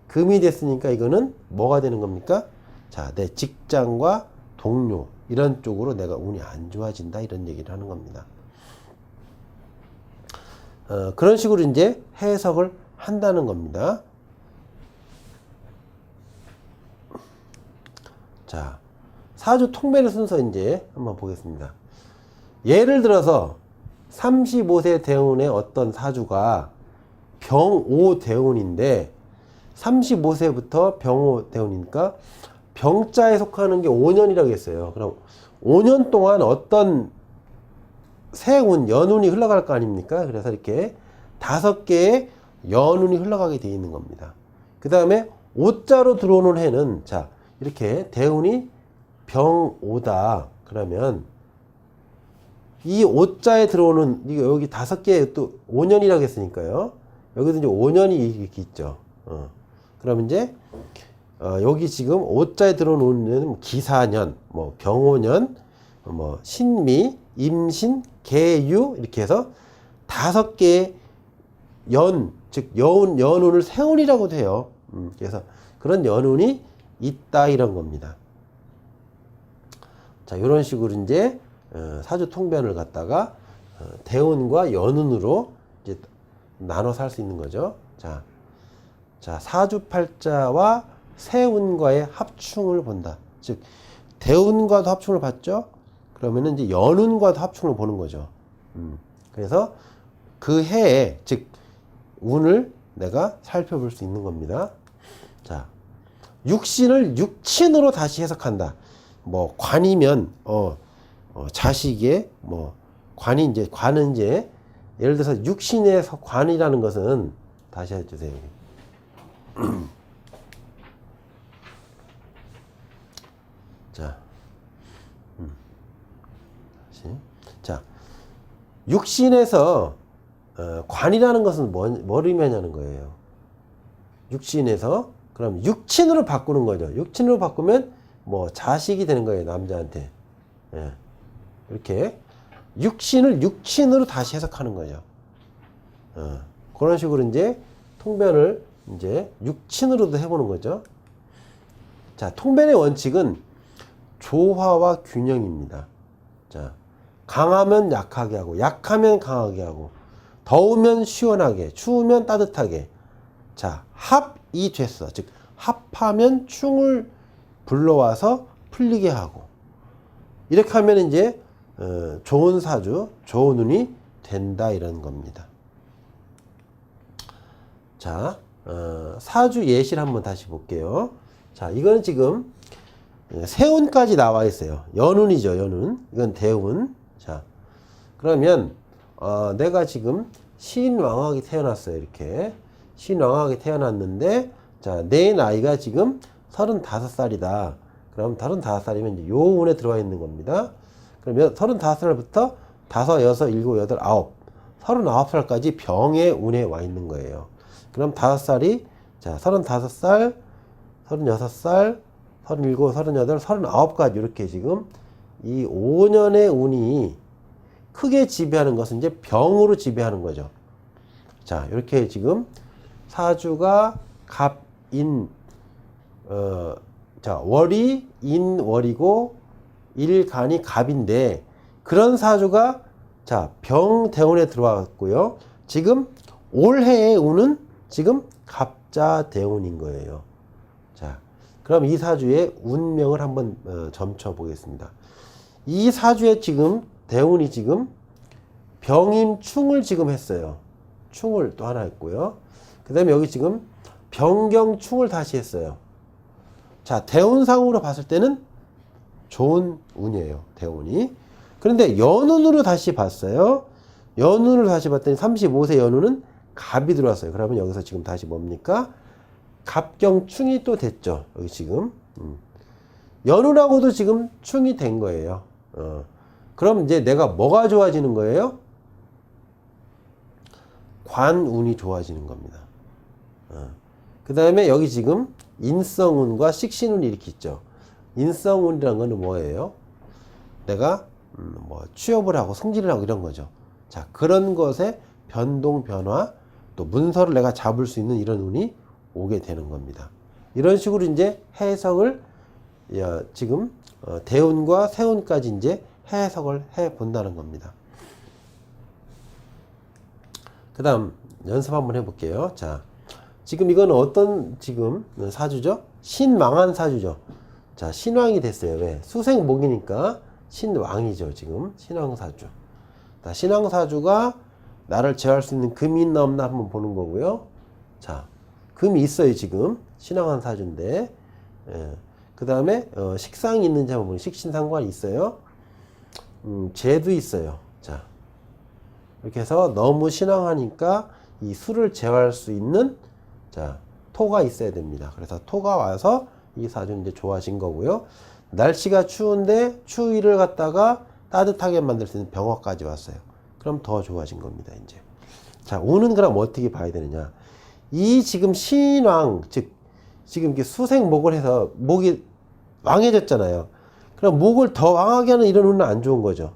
금이 됐으니까 이거는 뭐가 되는 겁니까? 자, 내 직장과 동료 이런 쪽으로 내가 운이 안 좋아진다, 이런 얘기를 하는 겁니다. 그런 식으로 이제 해석을 한다는 겁니다. 자, 사주 통변의 순서 이제 한번 보겠습니다. 예를 들어서 35세 대운의 어떤 사주가 병오 대운인데, 35세부터 병오 대운이니까 병자에 속하는 게 5년이라고 했어요. 그럼 5년 동안 어떤 세운, 연운이 흘러갈 거 아닙니까? 그래서 이렇게 5개의 연운이 흘러가게 되어 있는 겁니다. 그 다음에 5자로 들어오는 해는, 자, 이렇게 대운이 병오다. 그러면 이 5자에 들어오는, 여기 5개 또 5년이라고 했으니까요. 여기도 이제 5년이 이렇게 있죠. 그러면 이제, 여기 지금 5자에 들어오는 기사년, 뭐, 병오년, 뭐, 신미, 임신, 계유, 이렇게 해서 5개의 즉, 연운을 세운이라고도 해요. 그래서 그런 연운이 있다, 이런 겁니다. 자, 이런 식으로 이제, 사주 통변을 갖다가, 대운과 연운으로 이제 나눠서 할 수 있는 거죠. 자, 사주팔자와 세운과의 합충을 본다. 즉, 대운과도 합충을 봤죠? 그러면은 이제 연운과도 합충을 보는 거죠. 그래서 그 해에, 즉, 운을 내가 살펴볼 수 있는 겁니다. 자, 육신을 육친으로 다시 해석한다. 뭐, 관이면, 자식의, 뭐, 관은 이제, 예를 들어서 육신에서 관이라는 것은, 다시 해주세요. 자, 자, 육신에서 관이라는 것은 뭘 의미하냐는 거예요. 육신에서, 그럼 육친으로 바꾸는 거죠. 육친으로 바꾸면 뭐 자식이 되는 거예요, 남자한테. 예. 이렇게 육신을 육친으로 다시 해석하는 거죠. 그런 식으로 이제 통변을 이제 육친으로도 해보는 거죠. 자, 통변의 원칙은 조화와 균형입니다. 자, 강하면 약하게 하고, 약하면 강하게 하고, 더우면 시원하게, 추우면 따뜻하게. 자, 합이 됐어. 즉, 합하면 충을 불러와서 풀리게 하고. 이렇게 하면 이제, 좋은 사주, 좋은 운이 된다, 이런 겁니다. 자, 사주 예시를 한번 다시 볼게요. 자, 이거는 지금 세운까지 나와 있어요. 연운이죠, 연운. 이건 대운. 자, 그러면 내가 지금 신왕하게 태어났어요. 이렇게 신왕하게 태어났는데, 자, 내 나이가 지금 35살이다. 그럼 35살이면 이제 요 운에 들어와 있는 겁니다. 그러면 35살부터 5, 6, 7, 8, 9, 39살까지 병의 운에 와 있는 거예요. 그럼 5살이, 자, 35살, 36살, 37, 38, 39까지 이렇게 지금 이 5년의 운이 크게 지배하는 것은 이제 병으로 지배하는 거죠. 자, 이렇게 지금 사주가 갑, 인, 자, 월이 인, 월이고 일간이 갑인데 그런 사주가 자, 병대운에 들어왔고요. 지금 올해의 운은 지금 갑자대운인 거예요. 자, 그럼 이 사주의 운명을 한번 점쳐 보겠습니다. 이 사주의 지금 대운이 지금 병임충을 지금 했어요. 충을 또 하나 했고요. 그 다음에 여기 지금 병경충을 다시 했어요. 자, 대운상으로 봤을 때는 좋은 운이에요. 대운이. 그런데 연운으로 다시 봤어요. 연운으로 다시 봤더니 35세 연운은 갑이 들어왔어요. 그러면 여기서 지금 다시 뭡니까? 갑경충이 또 됐죠. 여기 지금. 연운하고도 지금 충이 된 거예요. 그럼 이제 내가 뭐가 좋아지는 거예요? 관운이 좋아지는 겁니다. 그 다음에 여기 지금 인성운과 식신운이 이렇게 있죠. 인성운이라는 거는 뭐예요? 내가 뭐 취업을 하고 승진을 하고 이런 거죠. 자, 그런 것에 변동, 변화, 또 문서를 내가 잡을 수 있는 이런 운이 오게 되는 겁니다. 이런 식으로 이제 해석을 지금 대운과 세운까지 이제 해석을 해 본다는 겁니다. 그 다음 연습 한번 해볼게요. 자, 지금 이건 어떤 지금 사주죠? 신망한 사주죠. 자, 신왕이 됐어요. 왜? 수생목이니까 신왕이죠. 지금 신왕사주. 자, 신왕사주가 나를 제어할 수 있는 금이 있나 없나 한번 보는 거고요. 자, 금이 있어요. 지금 신왕한 사주인데 그 다음에 식상이 있는지 한번 보면 식신상관이 있어요. 재도 있어요. 자, 이렇게 해서 너무 신왕하니까 이 수를 제어할 수 있는 자, 토가 있어야 됩니다. 그래서 토가 와서 이 사주는 이제 좋아진 거고요. 날씨가 추운데 추위를 갖다가 따뜻하게 만들 수 있는 병화까지 왔어요. 그럼 더 좋아진 겁니다, 이제. 자, 운은 그럼 어떻게 봐야 되느냐. 이 지금 신왕, 즉, 지금 이렇게 수생목을 해서 목이 왕해졌잖아요. 그럼 목을 더 왕하게 하는 이런 운은 안 좋은 거죠.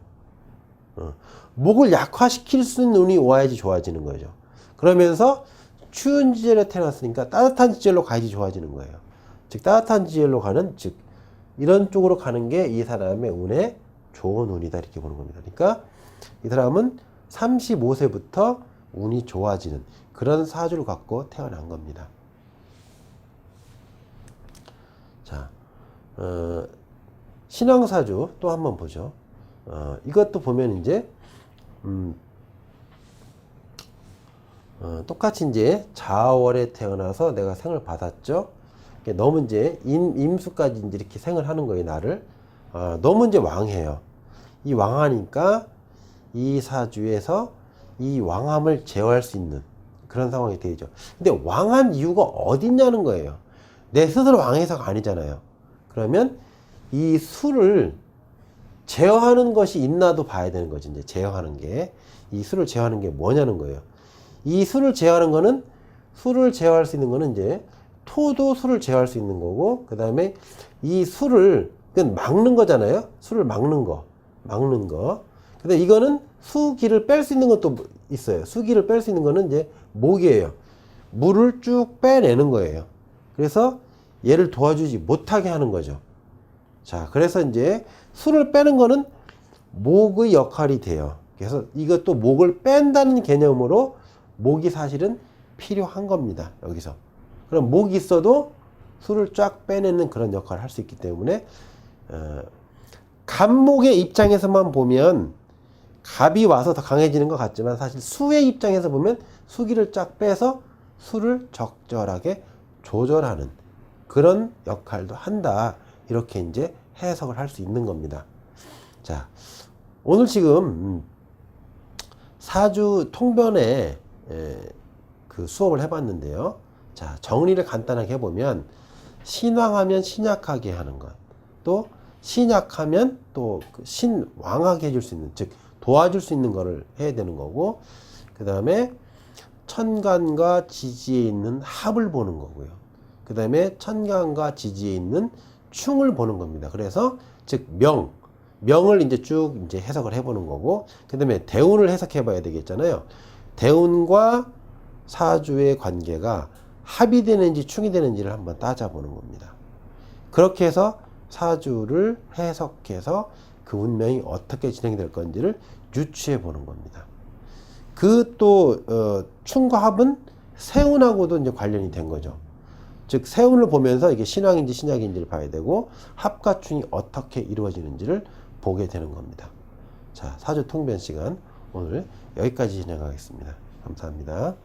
목을 약화시킬 수 있는 운이 와야지 좋아지는 거죠. 그러면서 추운 지절에 태어났으니까 따뜻한 지절로 가야지 좋아지는 거예요. 즉, 따뜻한 지절로 가는, 즉, 이런 쪽으로 가는 게 이 사람의 운에 좋은 운이다. 이렇게 보는 겁니다. 그러니까 이 사람은 35세부터 운이 좋아지는 그런 사주를 갖고 태어난 겁니다. 자, 신왕사주 또 한번 보죠. 이것도 보면 이제, 똑같이 이제 자월에 태어나서 내가 생을 받았죠. 너무 이제 임수까지 이제 이렇게 생을 하는 거예요, 나를. 너무 이제 왕해요. 이 왕하니까 이 사주에서 이 왕함을 제어할 수 있는 그런 상황이 되죠. 근데 왕한 이유가 어딨냐는 거예요. 내 스스로 왕해서가 아니잖아요. 그러면 이 수를 제어하는 것이 있나도 봐야 되는 거지. 이제 제어하는 게. 이 수를 제어하는 게 뭐냐는 거예요. 이 수를 제어하는 거는, 수를 제어할 수 있는 거는 이제 토도 수를 제어할 수 있는 거고, 그 다음에 이 수를, 그건 막는 거잖아요. 수를 막는 거. 근데 이거는 수기를 뺄 수 있는 것도 있어요. 수기를 뺄 수 있는 거는 이제 목이에요. 물을 쭉 빼내는 거예요. 그래서 얘를 도와주지 못하게 하는 거죠. 자, 그래서 이제 수를 빼는 거는 목의 역할이 돼요. 그래서 이것도 목을 뺀다는 개념으로 목이 사실은 필요한 겁니다. 여기서. 그럼 목이 있어도 수를 쫙 빼내는 그런 역할을 할 수 있기 때문에 갑목의 입장에서만 보면 갑이 와서 더 강해지는 것 같지만 사실 수의 입장에서 보면 수기를 쫙 빼서 수를 적절하게 조절하는 그런 역할도 한다. 이렇게 이제 해석을 할 수 있는 겁니다. 자, 오늘 지금 사주 통변에 그 수업을 해봤는데요. 자, 정리를 간단하게 해보면 신왕하면 신약하게 하는 것, 또 신약하면 또 신왕하게 해줄 수 있는, 즉 도와줄 수 있는 거를 해야 되는 거고, 그 다음에 천간과 지지에 있는 합을 보는 거고요. 그 다음에 천간과 지지에 있는 충을 보는 겁니다. 그래서 즉 명을 이제 쭉 이제 해석을 해보는 거고, 그 다음에 대운을 해석해봐야 되겠잖아요. 대운과 사주의 관계가 합이 되는지 충이 되는지를 한번 따져보는 겁니다. 그렇게 해서 사주를 해석해서 그 운명이 어떻게 진행될 건지를 유추해 보는 겁니다. 그 또 충과 합은 세운하고도 이제 관련이 된 거죠. 즉 세운을 보면서 이게 신왕인지 신약인지를 봐야 되고, 합과 충이 어떻게 이루어지는지를 보게 되는 겁니다. 자, 사주 통변 시간 오늘 여기까지 진행하겠습니다. 감사합니다.